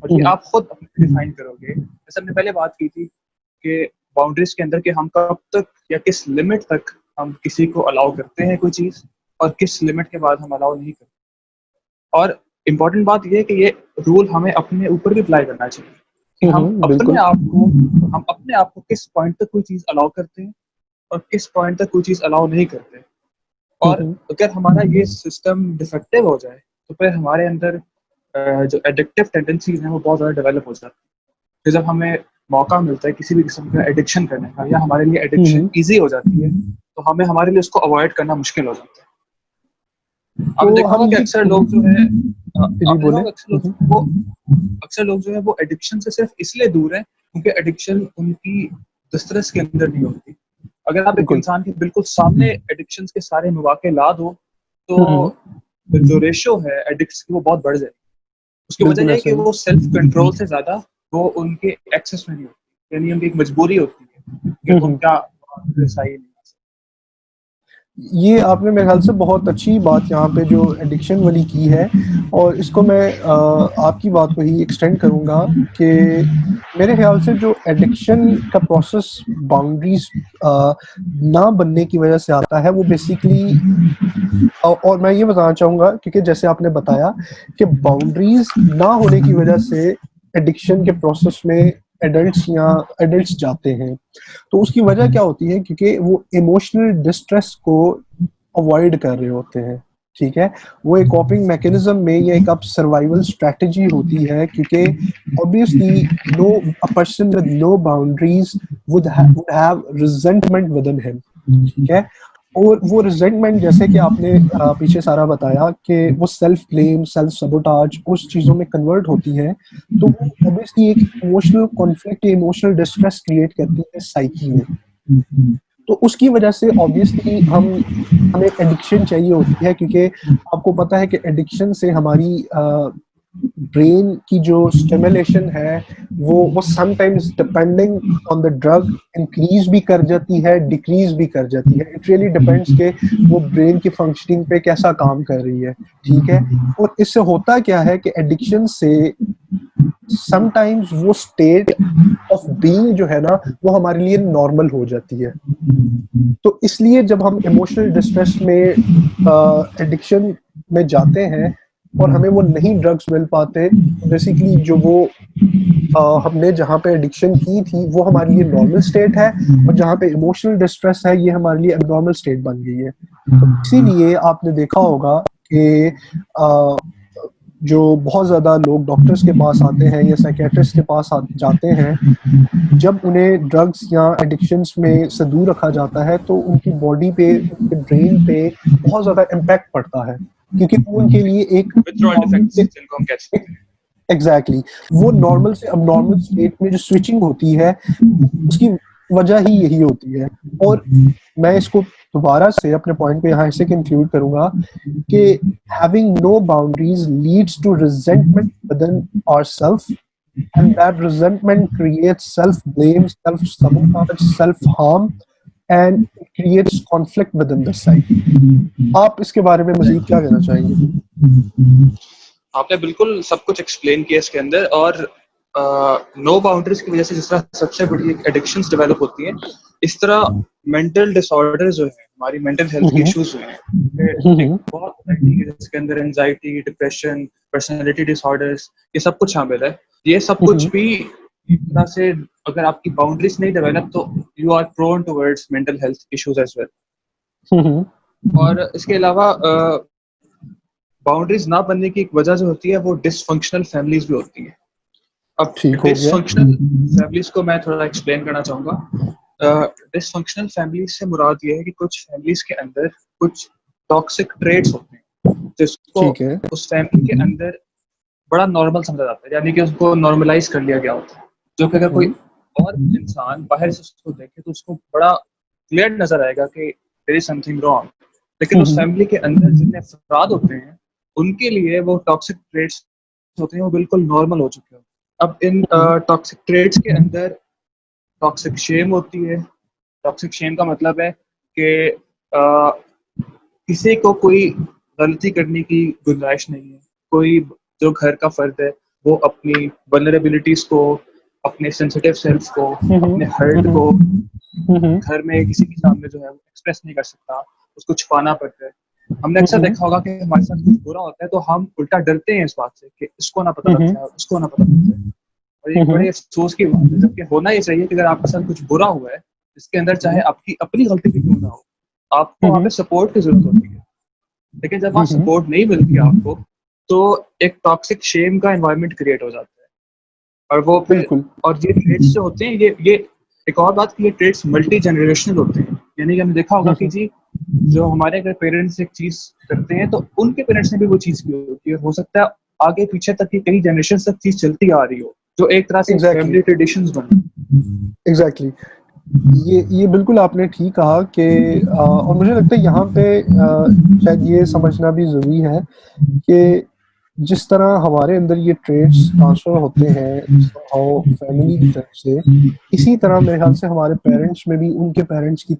और ये आप खुद डिफाइन करोगे। जैसे हमने पहले बात की थी कि बाउंड्रीज के अंदर कि हम कब तक या किस लिमिट तक हम किसी को अलाउ करते हैं कोई चीज, और किस लिमिट के बाद हम अलाउ नहीं करते। और इम्पोर्टेंट बात यह है कि ये रूल हमें अपने ऊपर भी अप्लाई करना चाहिए कि हम अपने आप को किस पॉइंट तक कोई चीज अलाउ करते हैं और किस पॉइंट तक कोई चीज अलाउ नहीं करते। और अगर हमारा ये सिस्टम डिफेक्टिव हो जाए तो फिर हमारे अंदर जो एडिक्टिव टेंडेंसीज हैं वो बहुत ज़्यादा डेवलप हो जाती है। फिर जब हमें मौका मिलता है किसी भी किस्म का एडिक्शन करने का, या हमारे लिए एडिक्शन ईजी हो जाती है, तो हमें हमारे लिए उसको अवॉइड करना मुश्किल हो जाता है। अब देखो कि अक्सर लोग जो है अक्सर लोग जो है वो एडिक्शन से सिर्फ इसलिए दूर है क्योंकि एडिक्शन उनकी दस्तरस के अंदर नहीं होती। अगर आप एक इंसान के बिल्कुल सामने एडिक्शन के सारे मौके ला दो तो जो रेशो है एडिक्ट्स की वो बहुत बढ़ जाएगी। उसकी वजह यह है कि वो सेल्फ कंट्रोल से ज्यादा वो उनके एक्सेस में नहीं होती, यानी उनकी एक मजबूरी होती है कि उनका सही नहीं। ये आपने मेरे ख्याल से बहुत अच्छी बात यहाँ पे जो एडिक्शन वाली की है, और इसको मैं आपकी बात को ही एक्सटेंड करूँगा कि मेरे ख्याल से जो एडिक्शन का प्रोसेस बाउंड्रीज ना बनने की वजह से आता है वो बेसिकली, और मैं ये बताना चाहूँगा क्योंकि जैसे आपने बताया कि बाउंड्रीज ना होने की वजह से एडिक्शन के प्रोसेस में एडल्ट्स जाते हैं, तो उसकी वजह क्या होती है? क्योंकि वो इमोशनल डिस्ट्रेस को अवॉइड कर रहे होते हैं, ठीक है? वो एक कॉपिंग मैकेनिज्म में या एक अब सर्वाइवल स्ट्रेटजी होती है, क्योंकि obviously a person with no boundaries would have resentment with in him, ठीक है? और वो रिजेंटमेंट, जैसे कि आपने पीछे सारा बताया कि वो सेल्फ ब्लेम, सेल्फ सबोटाज उस चीज़ों में कन्वर्ट होती है, तो वो ऑब्वियसली एक emotional conflict, emotional distress create करती है साइकी में। तो उसकी वजह से ऑब्वियसली हमें एडिक्शन चाहिए होती है, क्योंकि आपको पता है कि एडिक्शन से हमारी ब्रेन की जो स्टिमुलेशन है वो sometimes depending on the drug increase भी कर जाती है, डिक्रीज भी कर जाती है। इट रियली डिपेंड्स के वो ब्रेन की फंक्शनिंग पे कैसा काम कर रही है, ठीक है? और इससे होता क्या है कि एडिक्शन से समटाइम्स वो स्टेट ऑफ बीइंग जो है ना वो हमारे लिए नॉर्मल हो जाती है। तो इसलिए जब हम इमोशनल डिस्ट्रेस में एडिक्शन में जाते हैं और हमें वो नहीं ड्रग्स मिल पाते, बेसिकली जो वो हमने जहाँ पे एडिक्शन की थी वो हमारे लिए नॉर्मल स्टेट है, और जहाँ पे इमोशनल डिस्ट्रेस है ये हमारे लिए एबनॉर्मल स्टेट बन गई है। तो इसीलिए आपने देखा होगा कि जो बहुत ज़्यादा लोग डॉक्टर्स के पास आते हैं या साइकियाट्रिस्ट के पास जाते हैं, जब उन्हें ड्रग्स या एडिक्शंस में से दूर रखा जाता है तो उनकी बॉडी पे, उनके ब्रेन पे बहुत ज़्यादा इम्पैक्ट पड़ता है, क्योंकि वो उनके लिए एक एग्जैक्टली वो नॉर्मल से अबनॉर्मल स्टेट में जो स्विचिंग होती है उसकी वजह ही यही होती है। और मैं इसको दोबारा से अपने पॉइंट पे यहाँ ऐसे कंक्लूड करूंगा कि having no boundaries leads to resentment within ourselves, and that resentment creates self blame, self sabotage, self harm, and creates conflict within the psyche. आप इसके बारे में मजीद क्या कहना चाहेंगे? आपने बिल्कुल सब कुछ एक्सप्लेन किया इसके अंदर, और नो बाउंड्रीज की वजह से जिस तरह सबसे बड़ी एडिक्शंस डेवलप होती हैं, इस तरह मेंटल डिसऑर्डर जो है, हमारी मेंटल हेल्थ के इश्यूज जो हैं, एक बहुत वैरायटी है, जिसके अंदर एंजाइटी, डिप्रेशन, पर्सनालिटी डिसऑर्डर्स, ये सब कुछ शामिल है। ये सब कुछ भी एक तरह से अगर आपकी बाउंड्रीज नहीं डेवलप तो you are prone towards mental health issues as well. और इसके अलावा बाउंड्रीज ना बनने की एक वजह जो होती है वो डिसफंक्शनल फैमिलीज भी होती है। अब डिसफंक्शनल फैमिलीज को मैं थोड़ा एक्सप्लेन करना चाहूंगा। डिसफंक्शनल फैमिलीज से मुराद ये है कि कुछ फैमिलीज के अंदर कुछ टॉक्सिक ट्रेट्स होते हैं जिसको उस फैमिली के अंदर बड़ा नॉर्मल समझा जाता है, यानी कि उसको नॉर्मलाइज कर लिया गया होता है, जो कि अगर कोई और इंसान बाहर से उसको देखे तो उसको बड़ा क्लियर नजर आएगा कि देयर इज समथिंग रॉन्ग, लेकिन उस फैमिली के अंदर जितने अफराद होते हैं उनके लिए वो टॉक्सिक ट्रेट्स होते हैं वो बिल्कुल नॉर्मल हो चुके हैं। अब इन टॉक्सिक ट्रेट्स के अंदर टॉक्सिक शेम होती है। टॉक्सिक शेम का मतलब है कि किसी को कोई गलती करने की गुंजाइश नहीं है। कोई जो घर का फर्द है वो अपनी वल्नरेबिलिटीज को, अपने सेंसिटिव सेल्फ को, अपने हर्ट को घर में किसी के सामने जो है एक्सप्रेस नहीं कर सकता, उसको छुपाना पड़ता है। हमने अक्सर देखा होगा कि हमारे साथ कुछ बुरा होता है तो हम उल्टा डरते हैं इस बात से कि इसको ना पता लग जाए, उसको ना पता लग जाए। और ये बड़े अफसोस की बात है, जबकि होना ये चाहिए कि अगर आपके साथ कुछ बुरा हुआ है इसके अंदर चाहे आपकी अपनी गलती भी क्यों ना हो, आपको वहाँ पे सपोर्ट की जरूरत होती है। लेकिन जब वहाँ सपोर्ट नहीं मिलती आपको तो एक टॉक्सिक शेम का एनवायरनमेंट क्रिएट हो जाता है। और वो फिर और ये ट्रेड्स जो होते हैं ये एक और बात कि ये ट्रेड्स मल्टी जनरेशनल होते हैं, यानी कि हमने देखा होगा कि जी जो हमारे अगर पेरेंट्स एक चीज करते हैं तो उनके पेरेंट्स ने भी वो चीज की होती है, हो सकता है आगे पीछे तक की कई जनरेशन तक चीज चलती आ रही हो, जो एक तरह से फैमिली ट्रेडिशंस बने। एग्जैक्टली ये बिल्कुल आपने ठीक कहा कि और मुझे लगता है यहाँ पे शायद ये समझना भी ज़रूरी है कि जिस तरह हमारे अंदर ये ट्रेड्स ट्रांसफ़र होते हैं फैमिली की तरफ से, इसी तरह मेरे ख्याल से हमारे पेरेंट्स में भी उनके पेरेंट्स की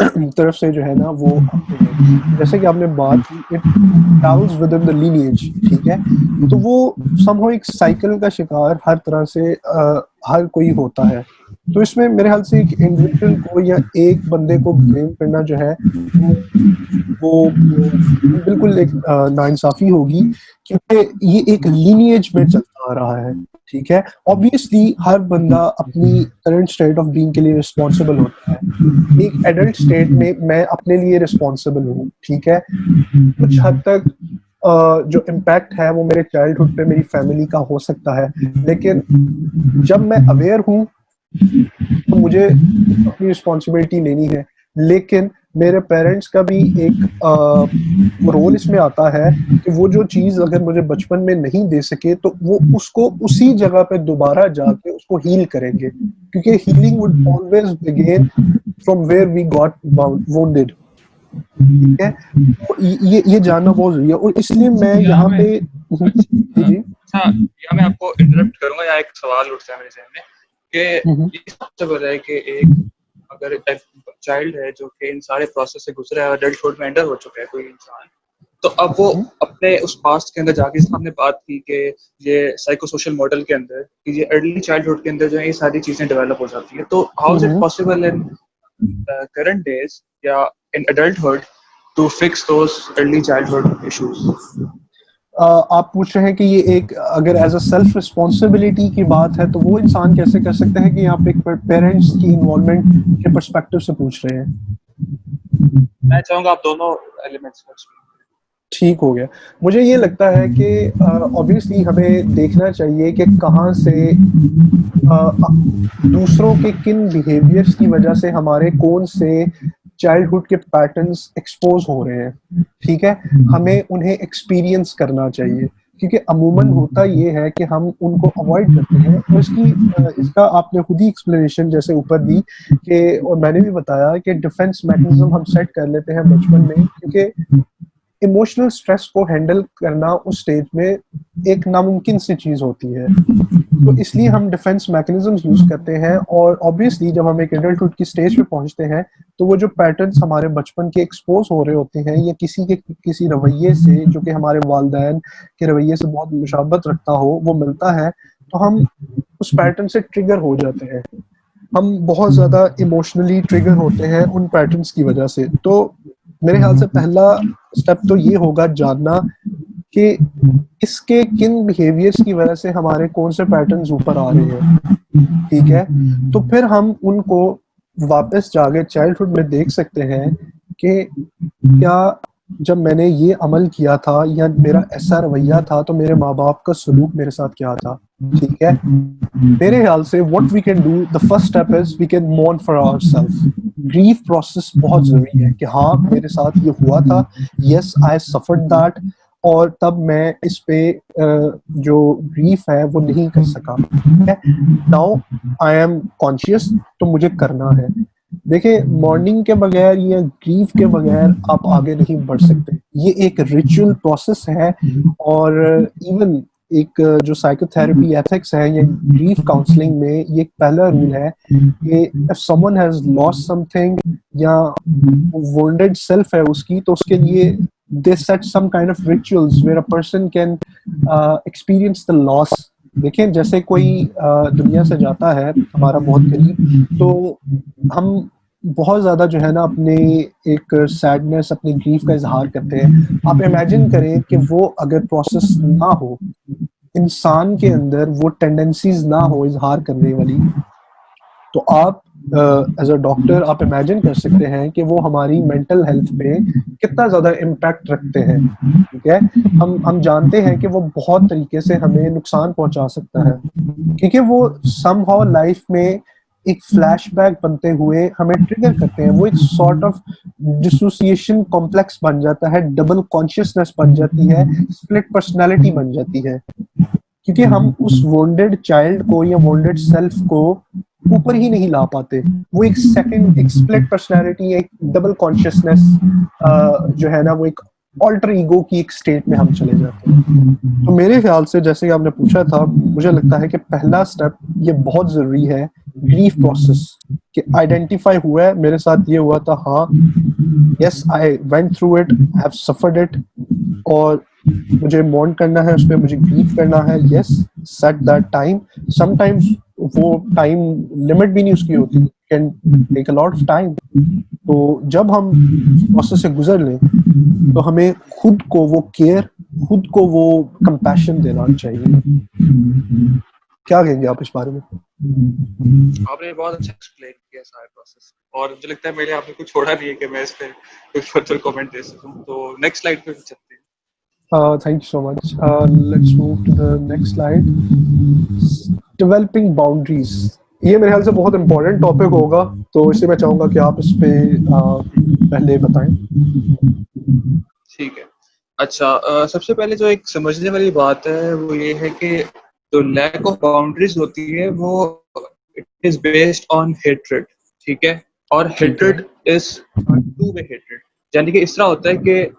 तरफ से जो है ना वो आते हैं। जैसे कि आपने बात की it travels with in the lineage, ठीक है, तो वो समहाउ एक साइकिल का शिकार हर तरह से हर कोई होता है। तो इसमें मेरे ख्याल से एक इंडिविजुअल को या एक बंदे को ब्लेम करना जो है वो बिल्कुल एक नाइंसाफी होगी, क्योंकि ये एक लीनिएज में चलता आ रहा है, ठीक है। ऑब्वियसली हर बंदा अपनी करंट स्टेट ऑफ बीइंग के लिए रिस्पॉन्सिबल होता है। एक एडल्ट स्टेट में मैं अपने लिए रिस्पॉन्सिबल हूँ, ठीक है। कुछ हद तक जो इम्पैक्ट है वो मेरे चाइल्डहुड पे मेरी फैमिली का हो सकता है, लेकिन जब मैं अवेयर हूँ तो मुझे अपनी रिस्पॉन्सिबिलिटी लेनी है। लेकिन मेरे पेरेंट्स का भी एक रोल इसमें आता है कि वो जो चीज़ अगर मुझे बचपन में नहीं दे सके तो वो उसको उसी जगह पे दोबारा जाके उसको हील करेंगे, क्योंकि healing would always begin from where we got wounded, ठीक है। तो ये जानना बहुत जरूरी है और इसलिए मैं यहाँ पे जी यहाँ मैं आपको इंटरप्ट करूंगा, या एक सवाल उठता है मेरे जहन में कि ये पॉसिबल है कि एक अगर एक चाइल्ड है जो कि इन सारे प्रोसेस से गुजरा है, अडल्टहुड में एंटर हो चुका है कोई इंसान, तो अब वो अपने उस पास्ट के अंदर जाके, हमने बात की कि ये साइको सोशल मॉडल के अंदर कि ये अर्ली चाइल्डहुड के अंदर जो है ये सारी चीजें डेवलप हो जाती है, तो how is it possible in current days या in adulthood to fix those early childhood issues? आप पूछ रहे हैं कि ये एक अगर एज अ सेल्फ रिस्पॉन्सिबिलिटी की बात है तो वो इंसान कैसे कर सकते हैं, कि आप एक पेरेंट्स की इन्वॉल्वमेंट के पर्सपेक्टिव से पूछ रहे हैं? मैं चाहूंगा आप दोनों एलिमेंट्स को। ठीक हो गया। मुझे ये लगता है कि ऑब्वियसली हमें देखना चाहिए कि कहाँ से दूसरों के किन बिहेवियर्स की वजह से हमारे कौन से चाइल्डहुड के पैटर्न्स एक्सपोज हो रहे हैं, ठीक है। हमें उन्हें एक्सपीरियंस करना चाहिए, क्योंकि अमूमन होता ये है कि हम उनको अवॉइड करते हैं। और इसका आपने खुद ही एक्सप्लेनेशन जैसे ऊपर दी कि, और मैंने भी बताया कि डिफेंस मैकेनिज्म हम सेट कर लेते हैं बचपन में, क्योंकि इमोशनल स्ट्रेस को हैंडल करना उस स्टेज में एक नामुमकिन सी चीज होती है, तो इसलिए हम डिफेंस मैकेनिज्म्स यूज करते हैं। और ऑब्वियसली जब हम एक एडल्टहुड की स्टेज पे पहुंचते हैं तो वो जो पैटर्न्स हमारे बचपन के एक्सपोज हो रहे होते हैं या किसी रवैये से जो कि हमारे वालिदैन के रवैये से बहुत मुशाबत रखता हो वो मिलता है, तो हम उस पैटर्न से ट्रिगर हो जाते हैं, हम बहुत ज़्यादा इमोशनली ट्रिगर होते हैं उन पैटर्न्स की वजह से। तो मेरे ख्याल से पहला स्टेप तो ये होगा जानना कि इसके किन बिहेवियर्स की वजह से हमारे कौन से पैटर्न्स ऊपर आ रहे हैं, ठीक है? तो फिर हम उनको वापस जाके चाइल्डहुड में देख सकते हैं कि क्या जब मैंने ये अमल किया था या मेरा ऐसा रवैया था तो मेरे माँ-बाप का सलूक मेरे साथ क्या था, ठीक है? मेरे ख्याल से what we can do, the first step is we can mourn for ourselves. Grief process बहुत ज़रूरी है कि हाँ, मेरे साथ ये हुआ था, येस आई सफर्ड दैट, और तब मैं इस पे जो ग्रीफ है वो नहीं कर सका, ठीक है? नाउ आई एम कॉन्शियस, तो मुझे करना है। देखिए, मॉर्निंग के बगैर या ग्रीफ के बगैर आप आगे नहीं बढ़ सकते। ये एक रिचुअल प्रोसेस है, और इवन एक जो साइकोथेरेपी एथिक्स है या ग्रीफ काउंसलिंग में ये एक पहला रूल है कि if someone has lost something या वुंडेड सेल्फ है उसकी, तो उसके लिए they set some kind of rituals where a person can experience the loss. देखिए, जैसे कोई दुनिया से जाता है हमारा बहुत करीब, तो हम बहुत ज़्यादा जो है ना अपने एक सैडनेस, अपनी ग्रीफ का इज़हार करते हैं। आप इमेजिन करें कि वो अगर प्रोसेस ना हो, इंसान के अंदर वो टेंडेंसीज़ ना हो इज़हार करने वाली, तो आप एज़ अ डॉक्टर आप इमेजिन कर सकते हैं कि वो हमारी मेंटल हेल्थ पे कितना ज़्यादा इम्पैक्ट रखते हैं, ठीक है? हम जानते हैं कि वो बहुत तरीके से हमें नुकसान पहुँचा सकता है, क्योंकि वो समहाउ लाइफ में एक फ्लैशबैक बनते हुए हमें ट्रिगर करते हैं। वो एक सॉर्ट ऑफ डिसोसिएशन कॉम्प्लेक्स बन जाता है, डबल कॉन्शियसनेस बन जाती है, स्प्लिट पर्सनैलिटी बन जाती है। क्योंकि हम उस वोंडेड चाइल्ड को या वोंडेड सेल्फ को ऊपर ही नहीं ला पाते। वो एक सेकंड, एक स्प्लिट पर्सनैलिटी, एक डबल कॉन्शियसनेस जो है ना, वो एक ऑल्टर ईगो की एक स्टेट में हम चले जाते हैं। तो मेरे ख्याल से, जैसे कि आपने पूछा था, मुझे लगता है कि पहला स्टेप ये बहुत ज़रूरी है, ग्रीफ प्रोसेस, कि आइडेंटिफाई हुआ है मेरे साथ ये हुआ था, हाँ, yes I went through it, I have suffered it, और मुझे मॉर्न करना है, उस पे मुझे ग्रीव करना है, yes, set that time. Sometimes वो टाइम लिमिट भी नहीं उसकी होती, can take a lot of time. तो जब हम प्रोसेस से गुजर लें, तो हमें खुद को वो केयर, खुद को वो कंपैशन देना चाहिए। क्या कहेंगे आप इस बारे में? आपने बहुत अच्छा एक्सप्लेन किया सारा प्रोसेस, और मुझे लगता है मेरे आपने कुछ छोड़ा नहीं है कि मैं इस पे कोई फर्दर कमेंट दे सकूं। तो नेक्स्ट स्लाइड पे चलते हैं। Thank you so much. Let's move to the next slide. Developing boundaries. ये मेरे ख्याल से बहुत इम्पोर्टेंट टॉपिक होगा, तो इसलिए मैं चाहूँगा कि आप इस पे पहले बताएं। ठीक है। अच्छा, सबसे पहले जो एक समझने वाली बात है वो ये है कि जो लैक ऑफ बाउंड्रीज होती है वो it is based on hatred, ठीक है? और ठीक है। Hatred is two way hatred, यानी कि इस तरह होता है कि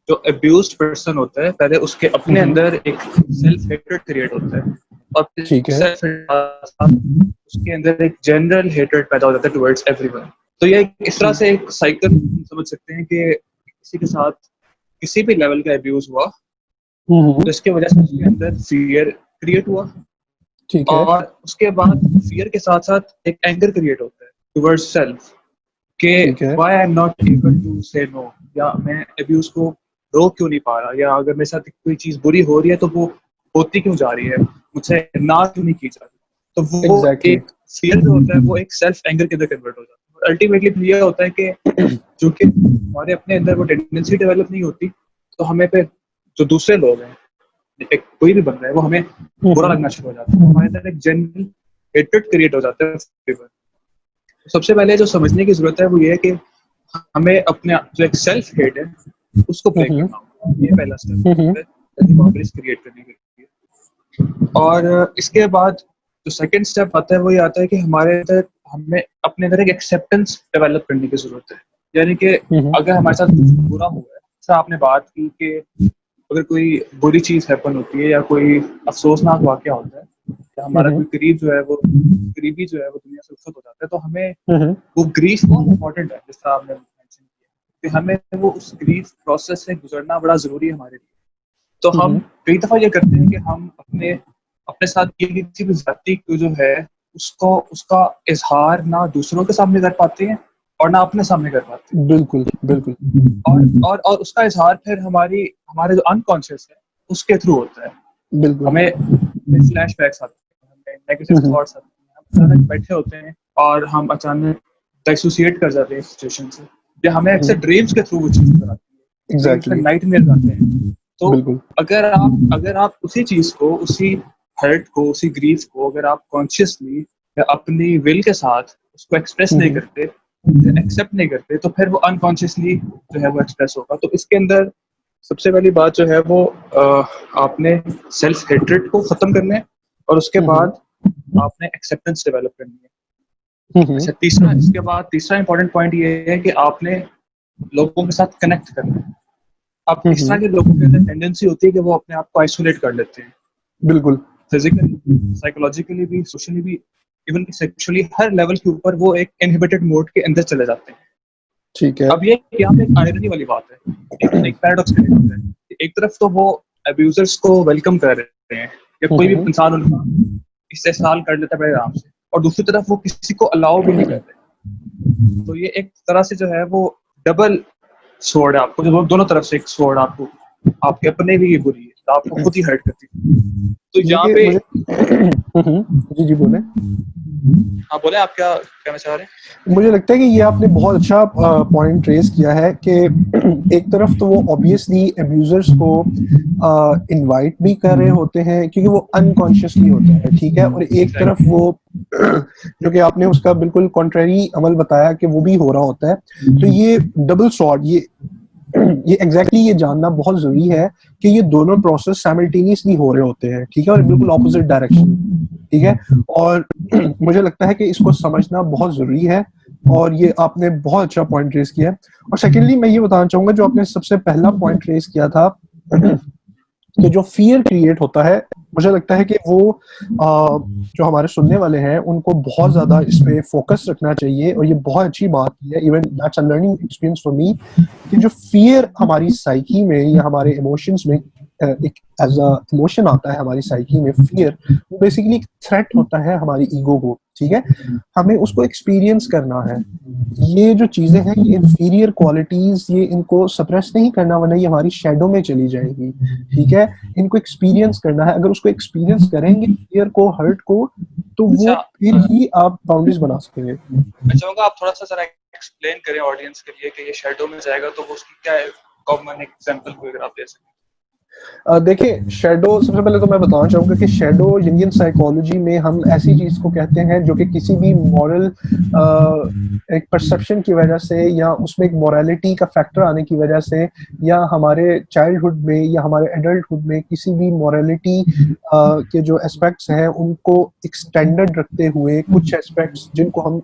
जो अब्यूज्ड पर्सन होता है पहले उसके अपने अंदर एक सेल्फ हेट्रेड क्रिएट होता है, और फिर ठीक है। सेल्फ उसके अंदर एक जनरल हेट्रेड पैदा हो जाता है टुवर्ड्स एवरीवन। तो ये इस तरह से एक साइकिल समझ सकते हैं कि किसी के साथ किसी भी लेवल का अब्यूज हुआ तो इसके वजह से उसके अंदर फियर क्रिएट हुआ, ठीक है। और उसके बाद फियर के साथ साथ एक एंगर क्रिएट होता है टुवर्ड्स सेल्फ कि ठीक है। Why I am not able to say no, या मैं अब्यूज को रोक क्यों नहीं पा रहा, या अगर मेरे साथ कोई चीज बुरी हो रही है तो वो होती क्यों जा रही है, मुझसे ना क्यों नहीं की जा रही। तो वो एग्जैक्टली। एक फियर जो होता है वो एक सेल्फ एंगर के अंदर कन्वर्ट हो जाता है। अल्टीमेटली ये होता है कि चूंकि हमारे अपने अंदर वो टेंडेंसी डेवलप नहीं होती, तो हमें पे जो दूसरे लोग हैं, एक कोई भी बंदा है, वो हमें बुरा लगना शुरू हो जाता है, हमारे अंदर एक जनरल हेट्रेड क्रिएट हो जाता है। सबसे पहले जो समझने की जरूरत है वो ये है कि हमें अपने जो एक सेल्फ हेट है उसको ब्रेक करना होगा। ये पहला स्टेप है बाउंड्रीज क्रिएट करने के लिए। और इसके बाद जो सेकंड स्टेप आता है वो ये आता है कि हमारे अंदर हमें अपने अंदर एक एक्सेप्टेंस डेवलप करने की जरूरत है। यानी कि अगर हमारे साथ कुछ बुरा हुआ है, जैसा आपने बात की कि अगर कोई बुरी चीज हैपन होती है या कोई अफसोसनाक वाकया होता है या हमारा कोई करीब जो है वो करीबी जो है वो दुनिया से रुखसत हो जाता है, तो हमें वो ग्रीफ बहुत इंपॉर्टेंट है, जिस तरह आपने मेंशन किया कि हमें वो उस ग्रीफ प्रोसेस से गुजरना बड़ा जरूरी है हमारे लिए। तो हम कई दफा ये करते हैं कि हम अपने अपने साथ किसी भी जाति को जो है उसको उसका इजहार ना दूसरों के सामने कर पाते हैं और ना अपने सामने कर पाते हैं। बिल्कुल, बिल्कुल। और उसका इजहार फिर हमारे जो अनकॉन्शियस है उसके थ्रू होता है। बिल्कुल। हमें फ्लैशबैक्स आते हैं, हमें नेगेटिव हुँ, थॉट्स आते हैं, हम अचानक बैठे होते हैं और हम अचानक डिसोसिएट कर जाते हैं सिचुएशन से, या हमें हुँ, अक्सर ड्रीम्स के थ्रू वो चीज़ नज़र आती है, ड्रीम्स में एग्ज़ैक्टली, नाइटमेयर आते हैं। तो बिल्कुल। अगर आप उसी चीज़ को, उसी हर्ट को, उसी ग्रीफ को अगर आप कॉन्शियसली या अपनी विल के साथ उसको एक्सप्रेस हुँ, नहीं हुँ, करते, एक्सेप्ट नहीं करते, तो फिर वो अनकॉन्शियसली जो है वो एक्सप्रेस होगा। तो इसके अंदर सबसे पहली बात जो है वो आपने सेल्फ हेट्रेड को खत्म करना है और उसके हुँ, हुँ, बाद आपने एक्सेप्टेंस डेवलप करनी है। हुँ, हुँ, अच्छा, तीसरा इंपॉर्टेंट पॉइंट ये है कि आपने लोगों के साथ कनेक्ट करना है। अब हुँ, इस तरह हुँ, के लोगों के अंदर टेंडेंसी होती है कि वो अपने आप को आइसोलेट कर लेते हैं, बिल्कुल। फिजिकली, साइकोलॉजिकली भी, सोशली भी, इवन सेक्सुअली, हर लेवल के ऊपर वो एक इनहिबिटेड मोड के अंदर चले जाते हैं। ठीक है। अब ये यहाँ पे एक आयरनी वाली बात है, एक पैराडॉक्स की बात है। एक तरफ तो वो अब्यूजर्स को वेलकम कर रहे हैं कि हुँ, कोई भी हुँ, इंसान उनका इस्तेहसाल कर लेता है बड़े आराम से, और दूसरी तरफ वो किसी को अलाउ भी नहीं कर रहे। तो ये एक तरह से जो है वो डबल स्वॉर्ड है, आपको जो दोनों तरफ से एक स्वॉर्ड आपको, आपके अपने भी ये बुरी है, तो आपको खुद ही हर्ट करती है। तो यहाँ ये पे मुझे हुँ, हुँ, जी, जी, बोलें। हाँ, बोले आप क्या कहना चाह रहे हैं? मुझे लगता है कि ये आपने बहुत अच्छा पॉइंट रेज़ किया है कि एक तरफ तो वो ऑब्वियसली अब्यूज़र्स को इनवाइट भी कर रहे होते हैं क्योंकि वो अनकॉन्शियसली होता है, ठीक है? और एक तरफ एग्जैक्टली। वो जो कि आपने उसका बिल्कुल कॉन्ट्ररी अमल बताया कि वो भी हो रहा होता है। तो ये डबल सॉर्ड ये एग्ज़ैक्टली ये जानना बहुत ज़रूरी है कि ये दोनों प्रोसेस साइमल्टेनियसली हो रहे होते हैं, ठीक है? और बिल्कुल ऑपोज़िट डायरेक्शन, ठीक है? और मुझे लगता है कि इसको समझना बहुत ज़रूरी है और ये आपने बहुत अच्छा पॉइंट रेज़ किया है। और सेकंडली मैं ये बताना चाहूँगा जो आपने सबसे पहला पॉइंट रेज़ किया था कि जो फ़ियर क्रिएट होता है, मुझे लगता है कि वो जो हमारे सुनने वाले हैं उनको बहुत ज़्यादा इस पे फ़ोकस रखना चाहिए और ये बहुत अच्छी बात है, even that's a learning experience for me कि जो फ़ियर हमारी साइकी में या हमारे इमोशंस में एक एज़ अ इमोशन आता है हमारी साइकी में फ़ियर, वो बेसिकली एक थ्रेट होता है हमारी ईगो को, ठीक है? हमें उसको एक्सपीरियंस करना है। ये जो चीज़ें हैं ये इन्फीरियर क्वालिटीज़ ये इनको सप्रेस नहीं करना वरना ये हमारी शैडो में चली जाएँगी, ठीक है? इनको एक्सपीरियंस करना है, अगर उसको एक्सपीरियंस करेंगे फ़ियर को, हर्ट को, तो वो अच्छा, फिर ही आप बाउंड्रीज़ बना सकेंगे। मैं चाहूंगा आप थोड़ा सा जरा एक्सप्लेन करें ऑडियंस के लिए कि ये शैडो में जाएगा तो वो उसकी क्या कॉमन एग्जांपल कोई अगर आप दे सकें। देखिए शैडो सबसे पहले तो मैं बताना चाहूँगा कि शैडो इंडियन साइकोलॉजी में हम ऐसी चीज़ को कहते हैं जो कि किसी भी मॉरल एक परसेप्शन की वजह से या उसमें एक मोरालिटी का फैक्टर आने की वजह से या हमारे चाइल्डहुड में या हमारे एडल्टहुड में किसी भी मोरालिटी के जो एस्पेक्ट्स हैं उनको एक स्टैंडर्ड रखते हुए कुछ एस्पेक्ट्स जिनको हम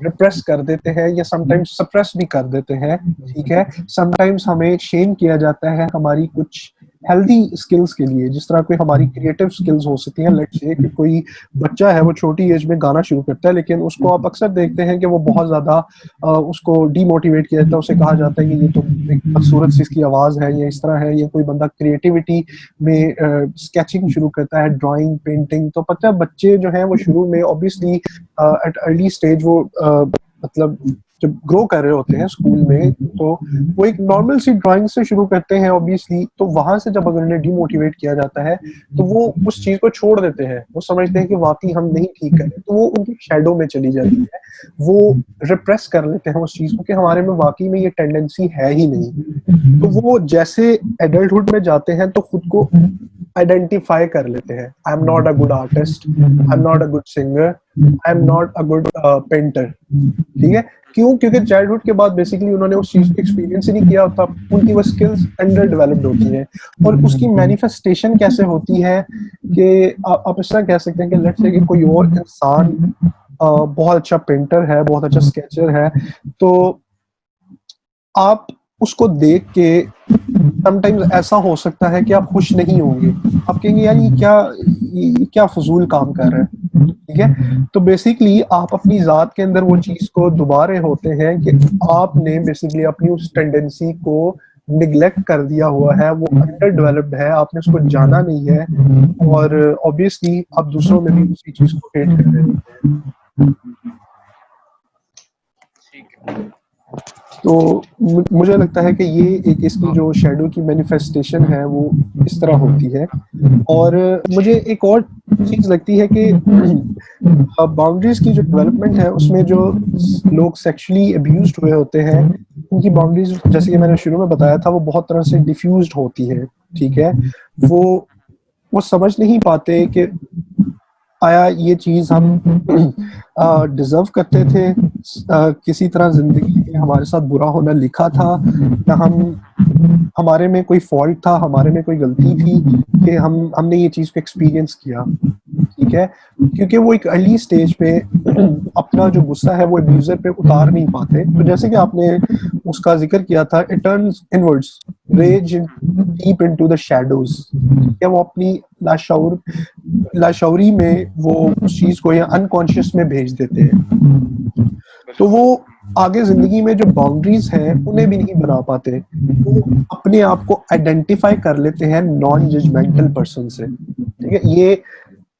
रिप्रेस कर देते हैं या समटाइम्स सप्रेस भी कर देते हैं, ठीक है? समटाइम्स हमें शेम किया जाता है हमारी कुछ हेल्दी स्किल्स के लिए, जिस तरह कोई हमारी क्रिएटिव स्किल्स हो सकती हैं, लेट्स से कि कोई बच्चा है वो छोटी एज में गाना शुरू करता है लेकिन उसको आप अक्सर देखते हैं कि वो बहुत ज़्यादा उसको डीमोटिवेट किया जाता है, उसे कहा जाता है कि ये तो एक बदसूरत सी इसकी आवाज़ है या इस तरह है, या कोई बंदा क्रिएटिविटी में स्केचिंग शुरू करता है, ड्राइंग, पेंटिंग, तो पता है बच्चे जो हैं वो शुरू में ऑब्वियसली एट अर्ली स्टेज वो मतलब जब ग्रो कर रहे होते हैं स्कूल में तो वो एक नॉर्मल सी ड्राइंग से शुरू करते हैं ऑब्वियसली, तो वहां से जब अगर उन्हें डिमोटिवेट किया जाता है तो वो उस चीज को छोड़ देते हैं, वो समझते हैं कि वाकई हम नहीं ठीक कर रहे, तो वो उनकी शैडो में चली जाती है, वो रिप्रेस कर लेते हैं उस चीज को कि हमारे में वाकई में ये टेंडेंसी है ही नहीं, तो वो जैसे एडल्टहुड में जाते हैं तो खुद को आइडेंटिफाई कर लेते हैं, आई am not a good artist, I am not a good singer, I am not a good painter, ठीक है? क्यों? क्योंकि चाइल्डहुड के बाद बेसिकली उन्होंने उस चीज को एक्सपीरियंस ही नहीं किया होता, उनकी वो स्किल्स अंडर डेवलप्ड होती हैं और उसकी मैनिफेस्टेशन कैसे होती है कि आप इस तरह कह सकते हैं कि लेट्स से कि कोई और इंसान बहुत अच्छा पेंटर है, बहुत अच्छा स्केचर है, तो आप उसको देख के समटाइम्स ऐसा हो सकता है कि आप खुश नहीं होंगे, आप कहेंगे यार ये क्या फजूल काम कर रहा है, ठीक है? तो बेसिकली आप अपनी ज़ात के अंदर वो चीज़ को दबा रहे होते हैं कि आपने बेसिकली अपनी उस टेंडेंसी को निग्लेक्ट कर दिया हुआ है, वो अंडर डेवलप्ड है, आपने उसको जाना नहीं है, और ऑब्वियसली आप दूसरों में भी उसी चीज को हेट कर रहे होते हैं। ठीक है। तो मुझे लगता है कि ये एक इसकी जो शैडो की मैनिफेस्टेशन है वो इस तरह होती है। और मुझे एक और चीज लगती है कि बाउंड्रीज की जो डेवलपमेंट है उसमें जो लोग सेक्सुअली अब्यूज्ड हुए होते हैं, उनकी बाउंड्रीज जैसे कि मैंने शुरू में बताया था वो बहुत तरह से डिफ्यूज्ड होती है। ठीक है, वो समझ नहीं पाते कि आया ये चीज हम डिजर्व करते थे, किसी तरह जिंदगी में हमारे साथ बुरा होना लिखा था, या हमारे में कोई फॉल्ट था, हमारे में कोई गलती थी कि हमने ये चीज को एक्सपीरियंस किया। ठीक है, क्योंकि वो एक अर्ली स्टेज पे अपना जो गुस्सा है वो अब्यूजर पे उतार नहीं पाते। तो जैसे कि आपने उसका जिक्र किया था, it turns inwards, rage deep into the shadows, या वो अपनी लाशौरी में वो उस चीज को या अनकॉन्शियस में भेज देते हैं। तो वो आगे जिंदगी में जो बाउंड्रीज हैं उन्हें भी नहीं बना पाते, वो अपने आप को आइडेंटिफाई कर लेते हैं नॉन जजमेंटल पर्सन से। ठीक है, ये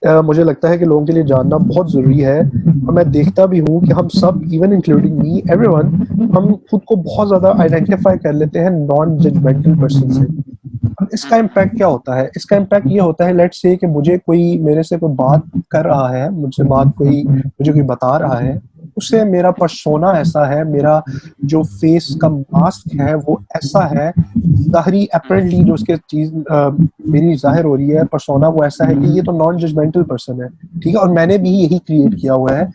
मुझे लगता है कि लोगों के लिए जानना बहुत जरूरी है। और मैं देखता भी हूँ कि हम सब, इवन इंक्लूडिंग मी, एवरीवन, हम खुद को बहुत ज्यादा आइडेंटिफाई कर लेते हैं नॉन जजमेंटल पर्सन से। अब इसका इम्पैक्ट क्या होता है? इसका इम्पैक्ट ये होता है, लेट्स से कि मुझे कोई, मेरे से कोई बात कर रहा है, मुझसे बात कोई मुझे कोई बता रहा है, उससे मेरा पर्सोना ऐसा है, मेरा जो फेस का मास्क है वो ऐसा है, ज़ाहरी अपरेंटली जो उसके चीज मेरी जाहिर हो रही है पर्सोना वो ऐसा है कि ये तो नॉन जजमेंटल पर्सन है। ठीक है, और मैंने भी यही क्रिएट किया हुआ है,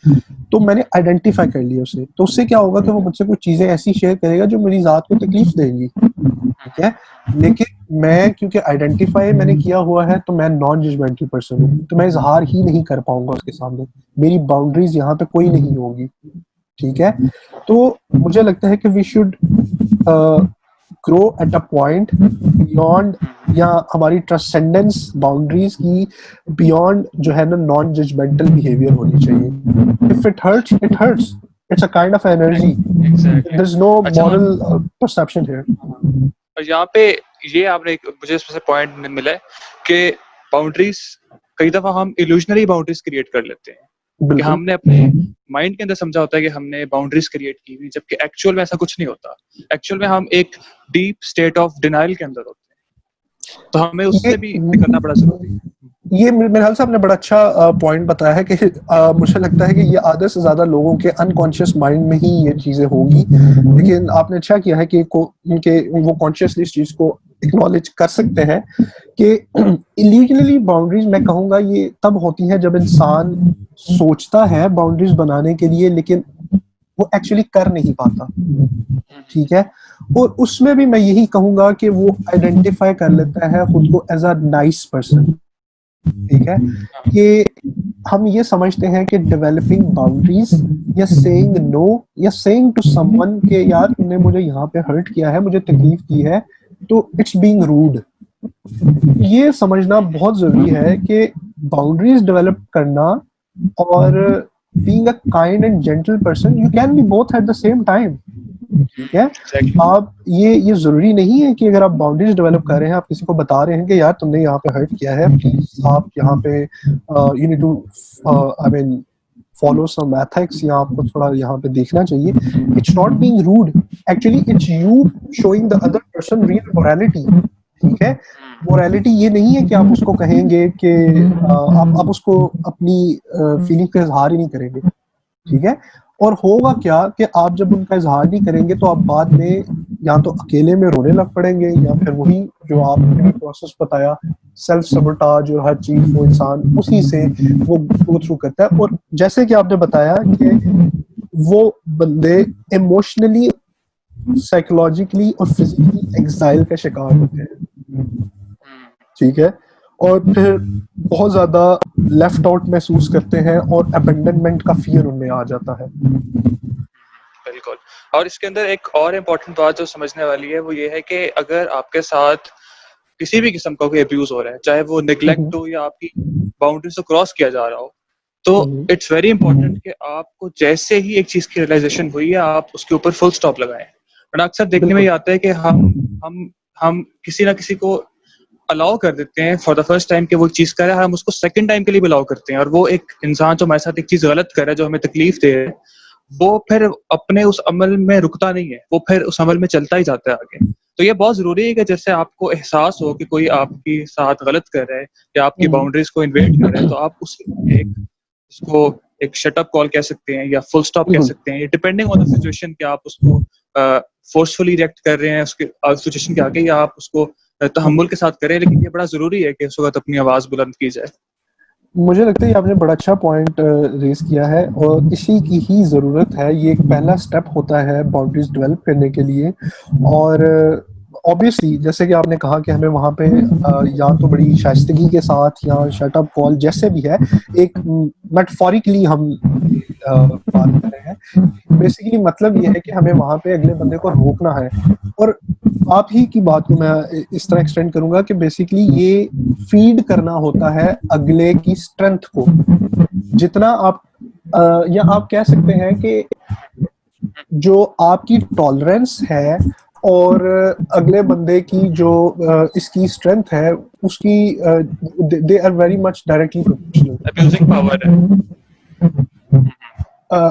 तो मैंने आइडेंटिफाई कर लिया उसे। तो उससे क्या होगा कि वो मुझसे कुछ चीजें ऐसी शेयर करेगा जो मेरी जात को तकलीफ देंगी। ठीक है, लेकिन मैं क्योंकि आइडेंटिफाई मैंने किया हुआ है तो मैं नॉन जजमेंटल पर्सन हूँ, तो मैं इजहार ही नहीं कर पाऊंगा उसके सामने, मेरी बाउंड्रीज यहाँ पे कोई नहीं होगी। ठीक है, तो मुझे लगता है कि we should grow at a point beyond, या हमारी ट्रांसेंडेंस बाउंड्रीज की बियॉन्ड जो है ना नॉन जजमेंटल बिहेवियर होनी चाहिए। If it hurts, it hurts, it's a kind of energy, there is no अच्छा, मॉरल परसेप्शन हियर। और यहाँ पे ये आपने मुझे इसमें से पॉइंट मिला है कि बाउंड्रीज कई दफा हम इल्यूजनरी बाउंड्रीज क्रिएट कर लेते हैं कि हमने अपने माइंड के अंदर समझा होता है कि हमने बाउंड्रीज क्रिएट की हुई, जबकि एक्चुअल में ऐसा कुछ नहीं होता। एक्चुअल में हम एक डीप स्टेट ऑफ डिनाइल के अंदर होते हैं, तो हमें उससे भी निकलना बड़ा जरूरी है। ये मेरे ख्याल से आपने बड़ा अच्छा पॉइंट बताया है कि मुझे लगता है कि ये आधे से ज्यादा लोगों के अनकॉन्शियस माइंड में ही ये चीजें होंगी, लेकिन आपने अच्छा किया है कि उनके वो कॉन्शियसली इस चीज को एक्नॉलेज कर सकते हैं कि इलीगली बाउंड्रीज, मैं कहूँगा ये तब होती हैं जब इंसान सोचता है बाउंड्रीज बनाने के लिए लेकिन वो एक्चुअली कर नहीं पाता। ठीक है, और उसमें भी मैं यही कहूँगा कि वो आइडेंटिफाई कर लेता है खुद को एज अ नाइस पर्सन। ठीक है, कि हम ये समझते हैं कि डेवलपिंग बाउंड्रीज या सेइंग नो या सेइंग टू समवन के यार तुमने मुझे यहाँ पे हर्ट किया है, मुझे तकलीफ दी है, तो इट्स बीइंग रूड। ये समझना बहुत जरूरी है कि बाउंड्रीज डेवलप करना और being a kind and gentle person, you can be both at the same time. ठीक है, आप ये जरूरी नहीं है कि अगर आप बाउंड्रीज डेवलप कर रहे हैं, आप किसी को बता रहे हैं कि यार तुमने यहाँ पे हर्ट किया है, प्लीज आप यहाँ पे you need to I mean follow some ethics, या आपको थोड़ा यहाँ पे देखना चाहिए। It's not being rude, actually it's you showing the other person real morality. ठीक है, मोरालिटी ये नहीं है कि आप उसको कहेंगे कि आप उसको अपनी फीलिंग का इजहार ही नहीं करेंगे। ठीक है, और होगा क्या कि आप जब उनका इजहार नहीं करेंगे तो आप बाद में या तो अकेले में रोने लग पड़ेंगे, या फिर वही जो आपने प्रोसेस बताया, सेल्फ सबोटाज और हर चीज, वो इंसान उसी से वो गो थ्रू करता है। और जैसे कि आपने बताया कि वो बंदे इमोशनली, साइकोलॉजिकली और फिजिकली एक्साइल का शिकार होते हैं। ठीक है, और फिर बहुत ज्यादा लेफ्ट आउट महसूस करते हैं और अबेंडनमेंट का फियर उनमें आ जाता है। बिल्कुल, और इसके अंदर एक और इम्पोर्टेंट बात जो समझने वाली है वो ये है कि अगर आपके साथ किसी भी किस्म का कोई अब्यूज हो रहा है, चाहे वो नेग्लेक्ट हो या आपकी बाउंड्रीज को क्रॉस किया जा रहा हो, तो इट्स वेरी इंपॉर्टेंट कि आपको जैसे ही एक चीज की रियलाइजेशन हुई है आप उसके ऊपर फुल स्टॉप लगाएं। बट अक्सर देखने में ये बिल्कुल। आता है कि हम किसी ना किसी को अलाउ कर देते हैं फॉर द फर्स्ट टाइम कि वो चीज़ करे, हम उसको सेकंड टाइम के लिए भी अलाउ करते हैं, और वो एक इंसान जो हमारे साथ एक चीज़ गलत कर रहा है, जो हमें तकलीफ दे रहा है, वो फिर अपने उस अमल में रुकता नहीं है, वो फिर उस अमल में चलता ही जाता है आगे। तो ये बहुत ज़रूरी है कि जैसे आपको एहसास हो कि कोई आपके साथ गलत कर रहा है या आपकी हुँ, बाउंड्रीज़ को इन्वेड कर रहा है, तो आप उसे एक उसको एक शट अप कॉल कह सकते हैं या फुल स्टॉप कह बिल्कुल। सकते हैं, डिपेंडिंग ऑन द सिचुएशन कि आप उसको फोर्सफुली रिएक्ट कर रहे हैं उसके सिचुएशन के आगे, या आप उसको तहम्मुल के साथ करें, लेकिन ये बड़ा ज़रूरी है कि उस वक़्त अपनी आवाज़ बुलंद की जाए। मुझे लगता है ये आपने बड़ा अच्छा पॉइंट रेज़ किया है और इसी की ही ज़रूरत है। ये एक पहला स्टेप होता है बाउंड्रीज़ डेवलप करने के लिए और ऑब्वियसली जैसे कि आपने कहा कि हमें वहाँ पे या तो बड़ी शाइस्तगी के साथ या शट अप कॉल जैसे भी है, एक मेटाफोरिकली हम बात कर रहे हैं। बेसिकली मतलब ये है कि हमें वहाँ पे अगले बंदे को रोकना है और आप ही की बात को मैं इस तरह एक्सटेंड करूँगा कि बेसिकली ये फ़ीड करना होता है अगले की स्ट्रेंथ को। जितना आप या आप कह सकते हैं कि जो आपकी टॉलरेंस है और अगले बंदे की जो इसकी स्ट्रेंथ है उसकी they are very much directly proportional. Abusing power है।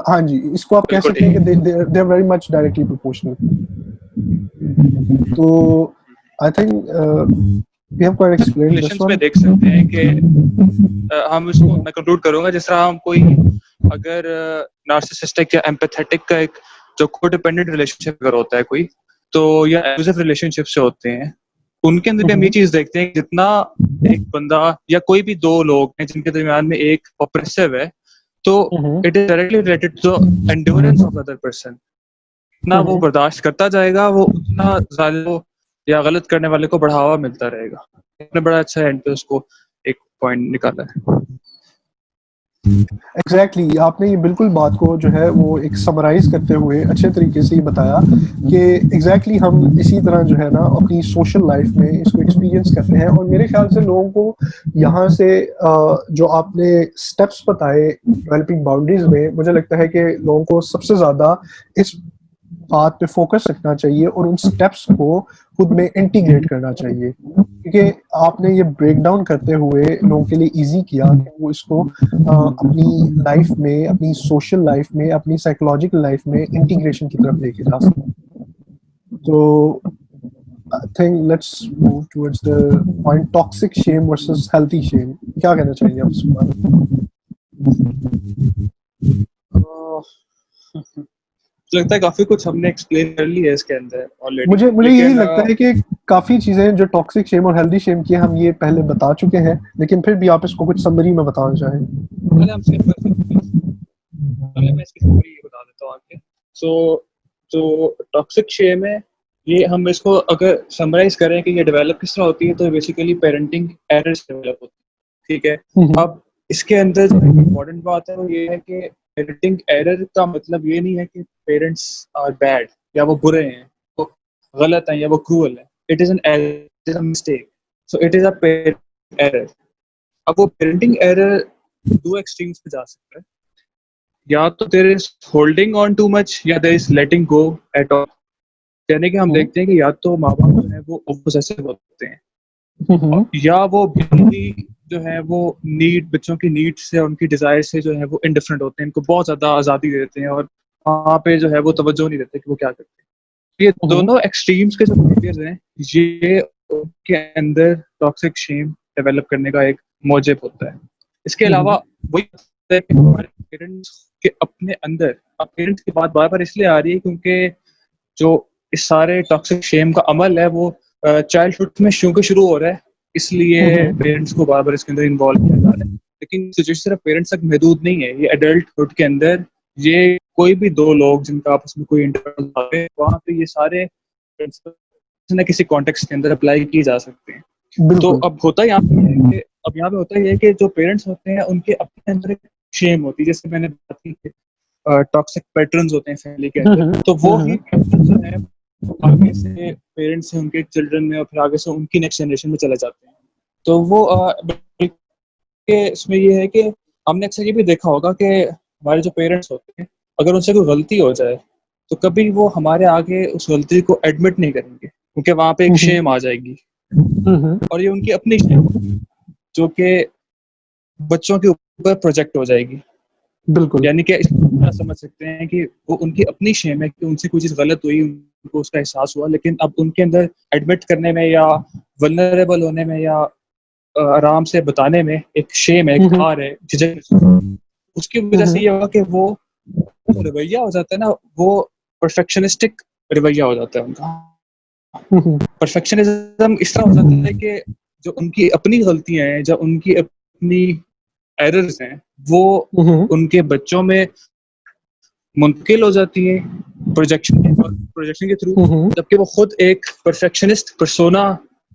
हाँ जी, इसको आप कह बिल्कुल सकते हैं कि ठीक। They are very much directly proportional. तो I think we have quite explained this relations में वन। देख सकते हैं कि हम इसको मैं कंक्लूड करूंगा, जिस तरह हम कोई अगर नार्सिसिस्टिक या एम्पैथेटिक का एक जो कोडिपेंडेंट रिलेशनशिप अगर होता है कोई, तो या एब्यूजिव रिलेशनशिप से होते हैं, उनके अंदर भी हम ये चीज देखते हैं कि जितना एक बंदा या कोई भी दो लोग हैं जिनके दरमियान में एक ऑप्रेसिव है, तो it is directly related to endurance of other person. जितना वो बर्दाश्त करता जाएगा, वो उतना ज़ालिम या गलत करने वाले को बढ़ावा मिलता रहेगा। आपने बड़ा अच्छा एंड पे उसको एक पॉइंट निकाला है। एग्जैक्टली आपने ये बिल्कुल बात को जो है वो एक समराइज करते हुए अच्छे तरीके से ये बताया कि एग्जैक्टली हम इसी तरह जो है ना अपनी सोशल लाइफ में इसको एक्सपीरियंस करते हैं और मेरे ख्याल से लोगों को यहाँ से जो आपने स्टेप्स बताए डेवलपिंग बाउंड्रीज में, मुझे लगता है कि लोगों को सबसे ज़्यादा इस बात पे फोकस रखना चाहिए और उन स्टेप्स को खुद में इंटीग्रेट करना चाहिए, क्योंकि आपने ये ब्रेक डाउन करते हुए लोगों के लिए इजी किया कि वो इसको अपनी लाइफ में, अपनी सोशल लाइफ में, अपनी साइकोलॉजिकल लाइफ में इंटीग्रेशन की तरफ लेके जा सकें। तो I think let's move towards the point toxic shame versus healthy shame. क्या कहना चाहेंगे आप इसके बारे में? मुझे लगता है काफ़ी कुछ हमने एक्सप्लेन कर लिया है इसके अंदर ऑलरेडी, मुझे मुझे यही लेकिन लगता है कि काफ़ी चीज़ें जो टॉक्सिक शेम और हेल्दी शेम की हम ये पहले बता चुके हैं, लेकिन फिर भी आप इसको कुछ समरी में बताना चाहें। पहले हम पहले मैं इसकी समरी ये बता देता हूँ आपके। सो जो टॉक्सिक शेम है, ये हम इसको अगर समराइज करें कि ये डेवलप किस तरह होती है, तो बेसिकली पेरेंटिंग एरर्स डेवलप होती है, ठीक है। अब इसके अंदर जो इम्पोर्टेंट बात है वो ये है कि पेरेंटिंग एरर का मतलब ये नहीं है कि पेरेंट्स आर बैड या वो बुरे हैं, वो गलत हैं या वो क्रूअल है। It is an error, it is a mistake, so it is a parenting error. अब वो पेरेंटिंग एरर दो एक्सट्रीम्स पे जा सकता है, या तो there is holding on too much या there is letting go at all. यानी कि हम देखते हैं कि या तो माँ बाप जो है वो ओब्सेसिव होते हैं, या वो भी जो है वो बच्चों की नीड से, उनकी डिजायर से जो है वो इंडिफरेंट होते हैं, इनको बहुत ज्यादा आज़ादी देते हैं और वहाँ पे जो है वो तवज्जो नहीं देते कि वो क्या करते हैं। ये दोनों एक्सट्रीम्स के जो बिहेवियर्स हैं, ये उनके अंदर टॉक्सिक शेम डेवलप करने का एक मौजब होता है। इसके अलावा वही होता है कि हमारे पेरेंट्स के अपने अंदर, अब पेरेंट्स की बात बार बार इसलिए आ रही है क्योंकि जो इस सारे टॉक्सिक शेम का अमल है वो चाइल्डहुड में शुरू हो रहा है, इसलिए पेरेंट्स को बार बार इसके अंदर इन्वॉल्व किया जा रहा है। लेकिन सिचुएशन सिर्फ पेरेंट्स तक महदूद नहीं है, ये एडल्टहुड के अंदर ये कोई भी दो लोग जिनका आपस में कोई इंटरव्यू है, वहाँ पे ये सारे किसी न किसी कॉन्टेक्स्ट के अंदर अप्लाई किए जा सकते हैं। तो बिल्कुल। अब होता यहाँ पे है कि होता ये है कि जो पेरेंट्स होते हैं उनके अपने अंदर एक शेम होती है, जैसे मैंने बात की टॉक्सिक पैटर्न्स होते हैं फैमिली के अंदर, तो वो ही पैटर्न जो है वो आगे से पेरेंट्स से उनके चिल्ड्रन में और फिर आगे से उनकी नेक्स्ट जनरेशन में चले जाते हैं। तो वो के इसमें ये है कि हमने अक्सर ये भी देखा होगा कि हमारे जो पेरेंट्स होते हैं, अगर उनसे कोई गलती हो जाए तो कभी वो हमारे आगे उस गलती को एडमिट नहीं करेंगे, क्योंकि वहाँ पे एक शेम आ जाएगी, और ये उनकी अपनी शेम जो कि बच्चों के ऊपर प्रोजेक्ट हो जाएगी। बिल्कुल। यानी कि इस तरह समझ सकते हैं कि वो उनकी अपनी शेम है कि उनसे कोई चीज़ गलत हुई, उनको उसका एहसास हुआ, लेकिन अब उनके अंदर एडमिट करने में या वल्नरेबल होने में या आराम से बताने में एक शेम है, एक डर है, झिझक, उसकी वजह से ये होगा कि वो रवैया हो जाता है ना, वो परफेक्शनिस्टिक रवैया हो जाता है उनका। परफेक्शनिज्म इस तरह हो जाता है कि जो उनकी अपनी गलतियां हैं, जो उनकी अपनी एरर्स हैं, वो उनके बच्चों में मुंतकिल हो जाती है प्रोजेक्शन के थ्रू, जबकि वो खुद एक परफेक्शनिस्ट पर्सोना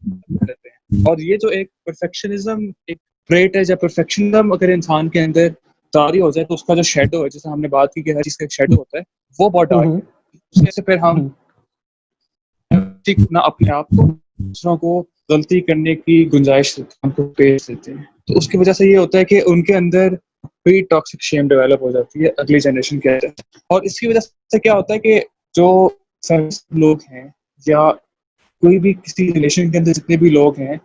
रहते हैं। और ये जो एक परफेक्शनिज्म एक ट्रेट है, जब परफेक्शनिज्म अगर इंसान के अंदर तारी हो जाए तो उसका जो शेडो है, जैसे हमने बात की कि हर चीज का एक शेडो होता है, वो बहुत डार्क है। उसमें से फिर हम ना अपने आप को, दूसरों को गलती करने की गुंजाइश हमको पेश देते हैं। तो उसकी वजह से ये होता है कि उनके अंदर प्री टॉक्सिक शेम डेवलप हो जाती है अगली जनरेशन के अंदर। और इसकी वजह से क्या होता है कि जो लोग हैं या कोई भी किसी रिलेशन के अंदर जितने भी लोग हैं,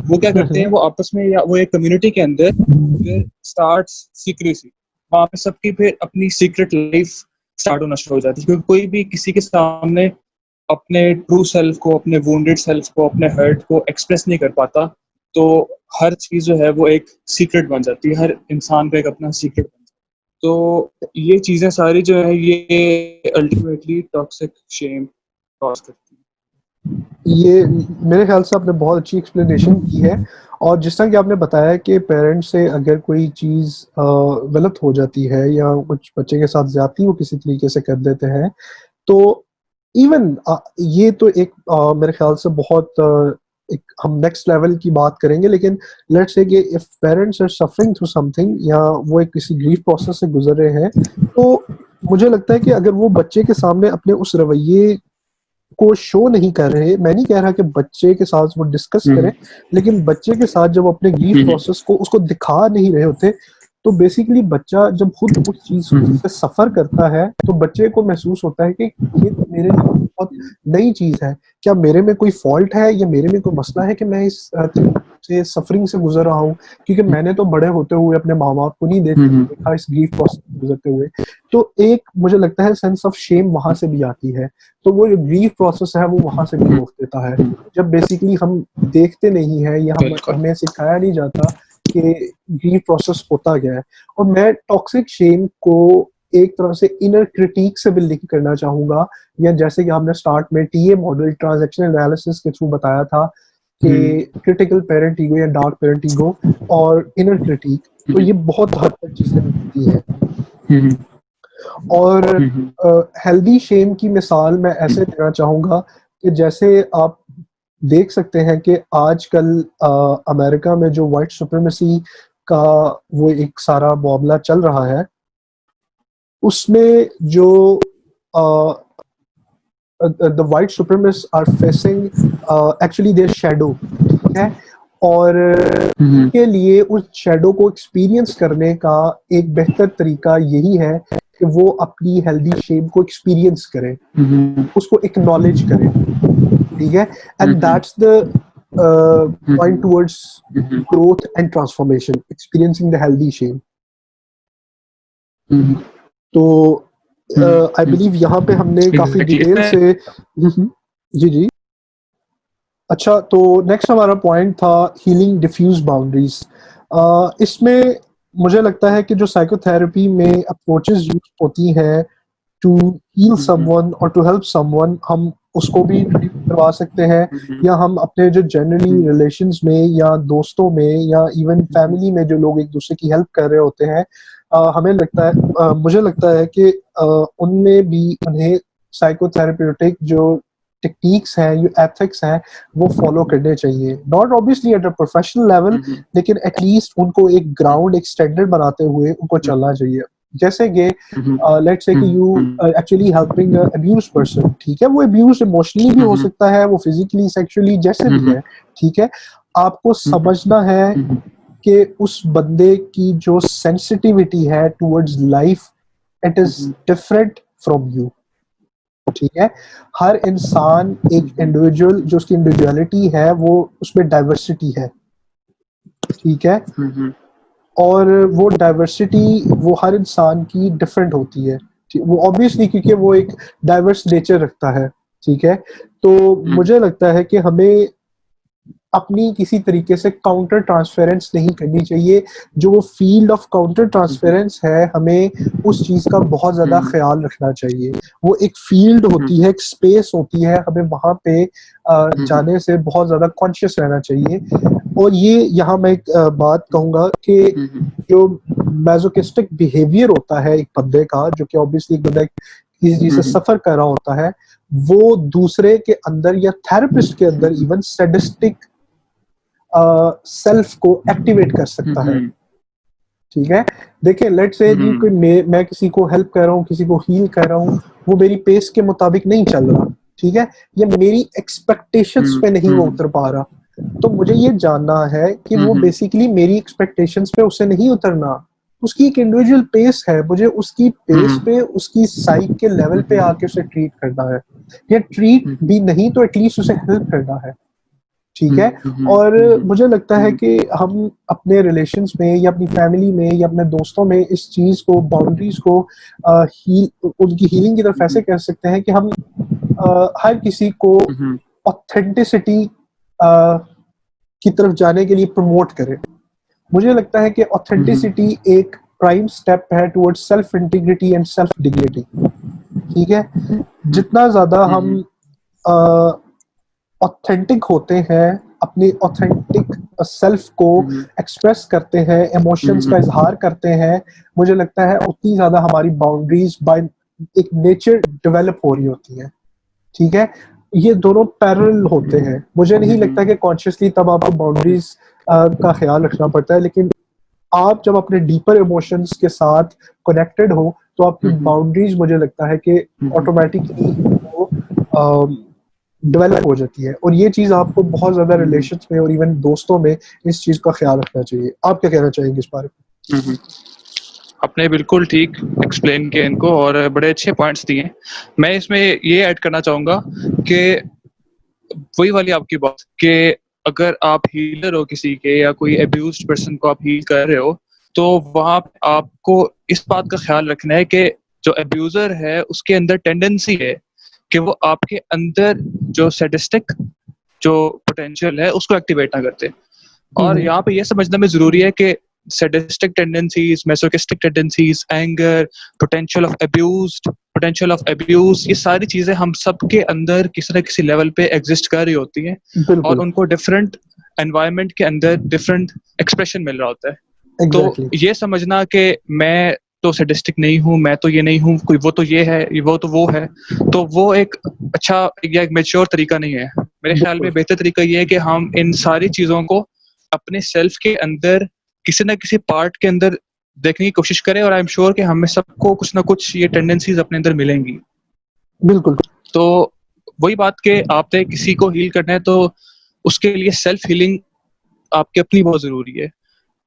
वो क्या करते हैं, वो आपस में या वो एक कम्युनिटी के अंदर फिर स्टार्ट्स सीक्रेसी, वहाँ पे सबकी फिर अपनी सीक्रेट लाइफ स्टार्ट होना शुरू हो जाती है, क्योंकि कोई भी किसी के सामने अपने ट्रू सेल्फ को, अपने वुंडेड सेल्फ को, अपने हर्ट को एक्सप्रेस नहीं कर पाता। तो हर चीज़ जो है वो एक सीक्रेट बन जाती है, हर इंसान का एक अपना सीक्रेट बन जाता है। तो ये चीज़ें सारी जो है ये अल्टीमेटली टॉक्सिक शेम कॉज करती है। ये मेरे ख्याल से आपने बहुत अच्छी एक्सप्लेनेशन की है, और जिस तरह कि आपने बताया कि पेरेंट्स से अगर कोई चीज़ गलत हो जाती है या कुछ बच्चे के साथ ज़्यादती वो किसी तरीके से कर देते हैं, तो इवन ये तो एक मेरे ख्याल से बहुत एक हम नेक्स्ट लेवल की बात करेंगे, लेकिन लेट्स से कि if parents are suffering through something या वो एक किसी ग्रीफ प्रोसेस से गुजर रहे हैं, तो मुझे लगता है कि अगर वो बच्चे के सामने अपने उस रवैये को शो नहीं कर रहे, मैं नहीं कह रहा कि बच्चे के साथ वो डिस्कस करें, लेकिन बच्चे के साथ जब अपने ग्रीफ प्रोसेस को उसको दिखा नहीं रहे होते, तो बेसिकली बच्चा जब खुद उस चीज से सफर करता है तो बच्चे को महसूस होता है कि ये तो मेरे लिए बहुत नई चीज है, क्या मेरे में कोई फॉल्ट है या मेरे में कोई मसला है कि मैं इस से सफरिंग से गुजर रहा हूँ, क्योंकि मैंने तो बड़े होते हुए अपने माँ बाप को नहीं देखा इस ग्रीफ प्रोसेस से गुजरते हुए। तो एक मुझे लगता है सेंस ऑफ शेम वहां से भी आती है, तो वो जो ग्रीफ प्रोसेस है वो वहां से भी रोक देता है, जब बेसिकली हम देखते नहीं है या हमें सिखाया नहीं जाता कि ग्रीफ प्रोसेस होता क्या है। और मैं टॉक्सिक शेम को एक तरह से इनर क्रिटिक से भी लिंक करना चाहूंगा, या जैसे कि आपने स्टार्ट में टीए मॉडल ट्रांजैक्शनल एनालिसिस के थ्रू बताया था कि क्रिटिकल पेरेंट ईगो या डार्क पेरेंट ईगो और इनर क्रिटिक, तो ये बहुत हद तक चीजें मिलती हैं। और हेल्दी शेम की मिसाल मैं ऐसे देना चाहूँगा कि जैसे आप देख सकते हैं कि आजकल अमेरिका में जो व्हाइट सुप्रीमेसी का वो एक सारा मामला चल रहा है, उसमें जो the white supremacist are facing actually their shadow, ठीक है, और उनके लिए उस शैडो को एक्सपीरियंस करने का एक बेहतर तरीका यही है कि वो अपनी हेल्दी शेम को एक्सपीरियंस करें, उसको एक्नॉलेज करें, ठीक है, and that's the point towards growth and transformation, experiencing the healthy shame. तो आई बिलीव यहाँ पे हमने काफी डिटेल से जी जी। अच्छा, तो नेक्स्ट हमारा पॉइंट था हीलिंग डिफ्यूज बाउंड्रीज। इसमें मुझे लगता है कि जो साइकोथेरेपी में अप्रोचेस यूज होती हैं टू हील समवन और टू हेल्प समवन, हम उसको भी इंट्रोड्यूस करवा सकते हैं, या हम अपने जो जनरली रिलेशंस में या दोस्तों में या इवन फैमिली में जो लोग एक दूसरे की हेल्प कर रहे होते हैं, हमें लगता है मुझे लगता है कि उनमें भी उन्हें साइकोथेरेप्यूटिक जो टेक्निक्स हैं, जो एथिक्स हैं, वो फॉलो करने चाहिए, not obviously at a professional level, लेकिन एटलीस्ट उनको एक ग्राउंड, एक स्टैंडर्ड बनाते हुए उनको चलना चाहिए। जैसे कि लेट्स से कि you actually helping abuse person, ठीक है, वो अब्यूज इमोशनली भी हो सकता है, वो फिजिकली सेक्सुअली जैसे भी है, ठीक है, आपको समझना है कि उस बंदे की जो सेंसिटिविटी है towards life, it is different from you, ठीक है? हर इंसान एक इंडिविजुअल जो उसकी इंडिविजुअलिटी है वो उसमें डाइवर्सिटी है, ठीक है? और वो डाइवर्सिटी वो हर इंसान की डिफरेंट होती है, वो ऑब्वियसली क्योंकि वो एक डाइवर्स नेचर रखता है, ठीक है? तो मुझे लगता है कि हमें अपनी किसी तरीके से काउंटर ट्रांसफेरेंस नहीं करनी चाहिए। जो वो फील्ड ऑफ काउंटर ट्रांसफेरेंस है, हमें उस चीज़ का बहुत ज़्यादा ख़्याल रखना चाहिए। वो एक फील्ड होती है, एक स्पेस होती है, हमें वहाँ पे जाने से बहुत ज़्यादा कॉन्शियस रहना चाहिए। और ये यहाँ मैं एक बात कहूँगा कि जो मैज़ोकिस्टिक बिहेवियर होता है एक बंदे का, जो कि ऑब्वियसली एक बंदा किसी चीज़ से सफ़र कर रहा होता है, वो दूसरे के अंदर या थेरेपिस्ट के अंदर इवन सैडिस्टिक सेल्फ को एक्टिवेट कर सकता है, ठीक है? देखिए लेट्स से जी कोई मैं किसी को हेल्प कर रहा हूँ, किसी को हील कर रहा हूँ, वो मेरी पेस के मुताबिक नहीं चल रहा, ठीक है? या मेरी एक्सपेक्टेशंस पे नहीं वो उतर पा रहा, तो मुझे ये जानना है कि वो बेसिकली मेरी एक्सपेक्टेशंस पे उसे नहीं उतरना, उसकी एक इंडिविजुअल पेस है, मुझे उसकी पेस पे, उसकी साइक के लेवल पे आके उसे ट्रीट करना है, या ट्रीट भी नहीं तो एटलीस्ट उसे हेल्प करना है, ठीक है? और मुझे लगता है कि हम अपने रिलेशंस में या अपनी फैमिली में या अपने दोस्तों में इस चीज़ को, बाउंड्रीज़ को उनकी हीलिंग की तरफ ऐसे कर सकते हैं कि हम हर किसी को ऑथेंटिसिटी की तरफ जाने के लिए प्रमोट करें। मुझे लगता है कि ऑथेंटिसिटी एक प्राइम स्टेप है towards self integrity and self dignity, ठीक है? जितना ज़्यादा हम ऑथेंटिक होते हैं, अपनी ऑथेंटिक सेल्फ को एक्सप्रेस करते हैं, इमोशंस का इज़हार करते हैं, मुझे लगता है उतनी ज़्यादा हमारी बाउंड्रीज़ बाय एक नेचर डेवलप हो रही होती हैं, ठीक है? ये दोनों पैरेलल होते हैं। मुझे नहीं लगता कि कॉन्शियसली तब आपको बाउंड्रीज़ का ख़्याल रखना पड़ता है, लेकिन आप जब अपने डीपर इमोशंस के साथ कनेक्टेड हो, तो आपकी बाउंड्रीज़ मुझे लगता है कि ऑटोमैटिकली वो डेवलप हो जाती है, और ये चीज़ आपको बहुत ज़्यादा रिलेशंस में और इवन दोस्तों में इस चीज़ का ख़्याल रखना चाहिए। आप क्या कहना चाहेंगे इस बारे में? आपने बिल्कुल ठीक एक्सप्लेन किया इनको और बड़े अच्छे पॉइंट्स दिए। मैं इसमें ये ऐड करना चाहूँगा कि वही वाली आपकी बात कि अगर आप हीलर हो किसी के या कोई अब्यूज्ड पर्सन को आप हील कर रहे हो, तो वहाँ आपको इस बात का ख़्याल रखना है कि जो अब्यूज़र है उसके अंदर टेंडेंसी है कि वो आपके अंदर जो सैडिस्टिक जो पोटेंशियल है उसको एक्टिवेट ना करते। और यहाँ पे ये समझना में ज़रूरी है कि sadistic tendencies, masochistic tendencies, anger, potential of abuse, ये सारी चीजें हम सबके अंदर किसी न किसी लेवल पे एग्जिस्ट कर रही होती हैं और उनको डिफरेंट एनवायरनमेंट के अंदर डिफरेंट एक्सप्रेशन मिल रहा होता है। Exactly. तो ये समझना कि मैं तो सैडिस्टिक नहीं हूँ, मैं तो ये नहीं हूँ, कोई वो तो ये है, वो तो वो है, तो वो एक अच्छा या एक मैच्योर तरीका नहीं है। मेरे ख्याल में बेहतर तरीका ये है कि हम इन सारी चीज़ों को अपने सेल्फ के अंदर किसी न किसी पार्ट के अंदर देखने की कोशिश करें, और आई एम श्योर कि हमें सबको कुछ ना कुछ ये टेंडेंसीज अपने अंदर मिलेंगी। बिल्कुल। तो वही बात कि आपने किसी को हील करना है तो उसके लिए सेल्फ हीलिंग आपकी अपनी बहुत ज़रूरी है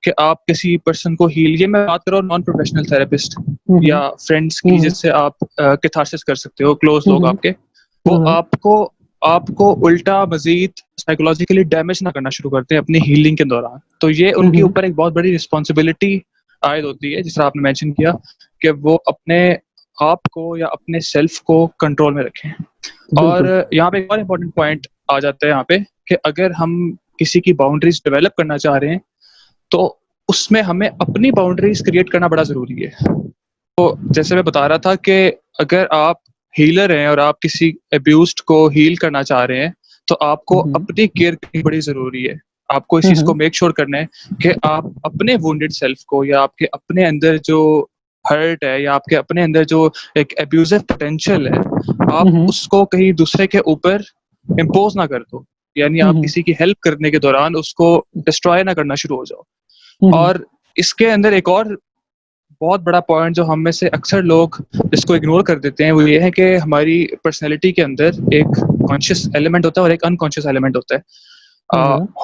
कि आप किसी पर्सन को हील, ये मैं बात कर रहा हूँ नॉन प्रोफेशनल थेरेपिस्ट या फ्रेंड्स की, जिससे आप कैथारसिस कर सकते हो, क्लोज लोग आपके, वो आपको उल्टा मजीद साइकोलॉजिकली डैमेज ना करना शुरू करते हैं अपनी हीलिंग के दौरान। तो ये उनके ऊपर एक बहुत बड़ी रिस्पॉन्सिबिलिटी आयद होती है, जिस आपने मेंशन किया कि वो अपने आप को या अपने सेल्फ को कंट्रोल में रखें। और यहाँ पे एक और इम्पोर्टेंट पॉइंट आ जाता है यहाँ पे कि अगर हम किसी की बाउंड्रीज डेवलप करना चाह रहे हैं तो उसमें हमें अपनी बाउंड्रीज क्रिएट करना बड़ा ज़रूरी है। तो जैसे मैं बता रहा था कि अगर आप हीलर हैं और आप किसी अब्यूज्ड को हील करना चाह रहे हैं तो आपको अपनी केयर करनी बड़ी ज़रूरी है। आपको इस चीज़ को मेक श्योर करना है कि आप अपने वुंडेड सेल्फ को या आपके अपने अंदर जो हर्ट है या आपके अपने अंदर जो एक अब्यूजिव पोटेंशियल है, आप उसको कहीं दूसरे के ऊपर इम्पोज ना कर दो, यानी आप किसी की हेल्प करने के दौरान उसको डिस्ट्रॉय ना करना शुरू हो जाओ। और इसके अंदर एक और बहुत बड़ा पॉइंट जो हम में से अक्सर लोग इसको इग्नोर कर देते हैं वो ये है कि हमारी पर्सनैलिटी के अंदर एक कॉन्शियस एलिमेंट होता है और एक अनकॉन्शियस एलिमेंट होता है।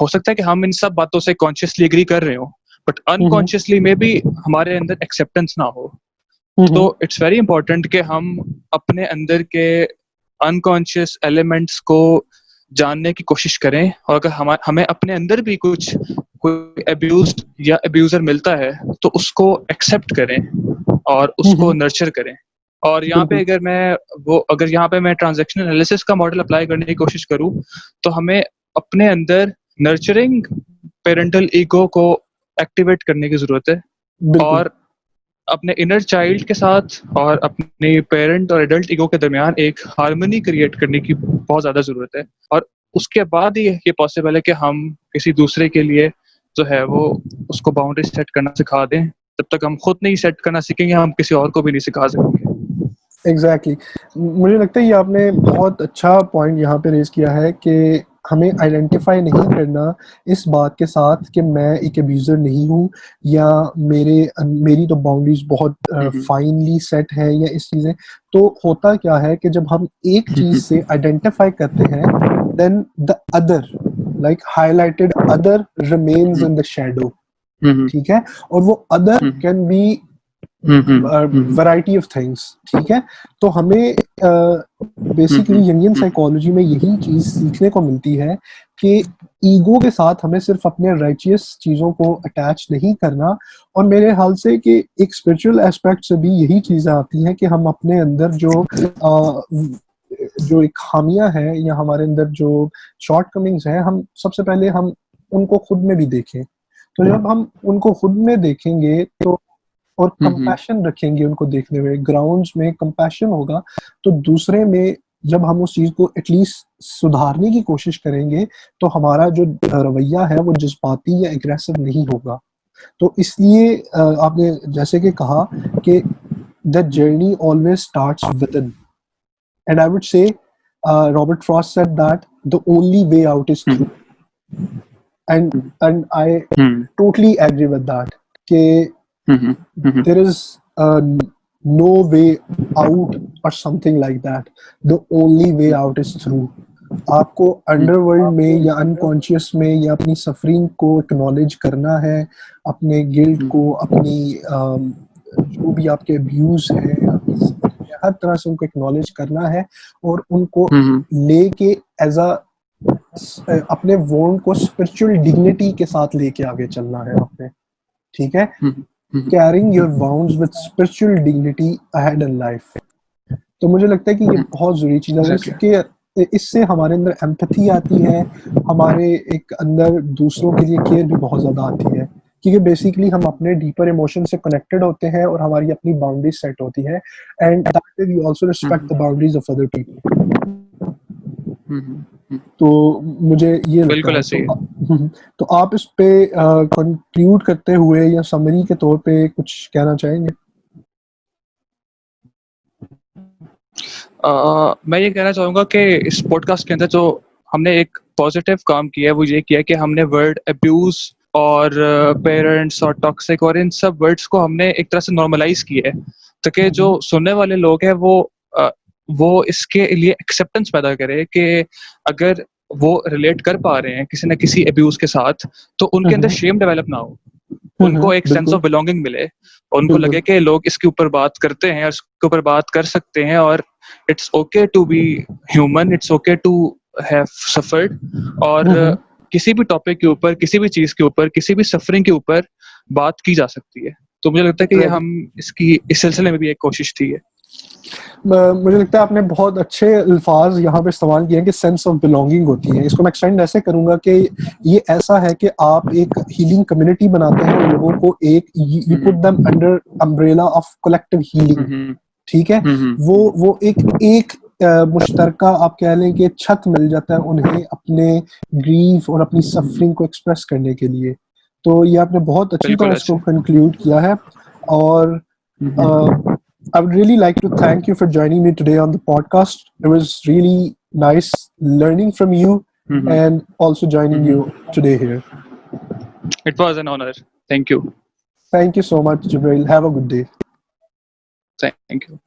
हो सकता है कि हम इन सब बातों से कॉन्शियसली एग्री कर रहे हो, बट अनकॉन्शियसली में भी हमारे अंदर एक्सेप्टेंस ना हो। तो इट्स वेरी इंपॉर्टेंट कि हम अपने अंदर के अनकॉन्शियस एलिमेंट्स को जानने की कोशिश करें, और अगर हमें अपने अंदर भी कोई अब्यूज्ड या अब्यूजर मिलता है तो उसको एक्सेप्ट करें और उसको नर्चर करें। और यहाँ पे बिल्कुल। अगर यहाँ पे मैं ट्रांजैक्शनल एनालिसिस का मॉडल अप्लाई करने की कोशिश करूँ, तो हमें अपने अंदर नर्चरिंग पेरेंटल ईगो को एक्टिवेट करने की जरूरत है, बिल्कुल। और अपने इनर चाइल्ड के साथ और अपने पेरेंट और एडल्ट ईगो के दरमियान एक हार्मनी क्रिएट करने की बहुत ज़्यादा ज़रूरत है। और उसके बाद ही ये पॉसिबल है कि हम किसी दूसरे के लिए जो है वो उसको बाउंड्री सेट करना सिखा दें। तब तक हम खुद नहीं सेट करना सीखेंगे, हम किसी और को भी नहीं सिखा सकेंगे। एग्जैक्टली मुझे लगता है ये आपने बहुत अच्छा पॉइंट यहाँ पे रेज किया है कि हमें आइडेंटिफाई नहीं करना इस बात के साथ कि मैं एक अब्यूज़र नहीं हूँ, या मेरी तो बाउंड्रीज बहुत फाइनली सेट है या इस चीज़ें। तो होता क्या है कि जब हम एक चीज़ से आइडेंटिफाई करते हैं, then the other, like highlighted other, remains in the shadow. ठीक है, और वो other can be variety of things. ठीक है, तो हमें बेसिकली यंगियन साइकोलॉजी में यही चीज सीखने को मिलती है कि ईगो के साथ हमें सिर्फ अपने राइचियस चीजों को अटैच नहीं करना, और मेरे हाल से कि एक स्पिरिचुअल एस्पेक्ट से भी यही चीजें आती हैं कि हम अपने अंदर जो एक खामियां हैं या हमारे अंदर जो शॉर्ट कमिंग्स हैं, हम सबसे पहले हम उनको खुद में भी देखें। तो जब हम उनको खुद में देखेंगे तो और कंपैशन रखेंगे उनको देखने में, ग्राउंड्स में कंपैशन होगा, तो दूसरे में जब हम उस चीज को एटलीस्ट सुधारने की कोशिश करेंगे तो हमारा जो रवैया है वो जज्बाती या एग्रेसिव नहीं होगा। तो इसलिए आपने जैसे कि कहा कि the journey always starts within, and I would say Robert Frost said that the only way out is through, and I totally agree with that कि there is no way out or something like that. The only way out is through. आपको underworld में या unconscious में या अपनी suffering को acknowledge करना है, अपने गिल्ट को, अपनी जो भी आपके अब्यूज हैं, आपकी suffering है, हर तरह से उनको एक्नॉलेज करना है और उनको लेके एज अ अपने वोंड को स्पिरिचुअल डिग्निटी के साथ लेके आगे चलना है आपने। ठीक है, carrying your wounds with spiritual dignity ahead in life। तो मुझे लगता है कि ये बहुत ज़रूरी चीज़ है, इसके इससे हमारे अंदर एम्पैथी आती है, हमारे एक अंदर दूसरों के लिए केयर भी बहुत ज़्यादा आती है, क्योंकि बेसिकली हम अपने डीपर इमोशन से कनेक्टेड होते हैं और हमारी अपनी बाउंड्रीज सेट होती है, and that way we also respect the boundaries of other people. तो मुझे ये लगता बिल्कुल है। ऐसे ही। तो आप इस पे कंक्लूड करते हुए या समरी के तौर पे कुछ कहना चाहेंगे? मैं ये कहना चाहूँगा कि इस पॉडकास्ट के अंदर जो हमने एक पॉजिटिव काम किया है वो ये किया कि हमने वर्ड अब्यूज और पेरेंट्स और टॉक्सिक और इन सब वर्ड्स को हमने एक तरह से नॉर्मलाइज किया है, ताकि जो सुनने वाले लोग हैं वो इसके लिए एक्सेप्टेंस पैदा करे कि अगर वो रिलेट कर पा रहे हैं किसी न किसी अब्यूज के साथ, तो उनके अंदर शेम डेवलप ना हो, उनको एक सेंस ऑफ बिलोंगिंग मिले, उनको लगे कि लोग इसके ऊपर बात करते हैं और इसके ऊपर बात कर सकते हैं, और it's okay to be human, it's okay to have suffered, और किसी भी टॉपिक के ऊपर, किसी भी चीज के ऊपर, किसी भी सफरिंग के ऊपर बात की जा सकती है। तो मुझे लगता है कि ये हम इस सिलसिले में भी एक कोशिश थी है। मुझे लगता है आपने बहुत अच्छे अल्फाज यहाँ पे इस्तेमाल किए हैं कि सेंस ऑफ बिलोंगिंग होती है। इसको मैं एक्सटेंड ऐसे करूंगा कि ये ऐसा है कि आप एक हीलिंग कम्युनिटी बनाते हैं, लोगों को एक you put them under umbrella of collective healing. ठीक है, वो एक मुश्तरका आप कह लें कि छत मिल जाता है उन्हें अपने ग्रीफ और अपनी सफरिंग को एक्सप्रेस करने के लिए। तो ये आपने बहुत अच्छी तरह इसको कंक्लूड किया है। और I would really like to thank you for joining me today on the podcast. It was really nice learning from you and also joining you today here. It was an honor. Thank you. Thank you so much, Jibril. Have a good day. Thank you.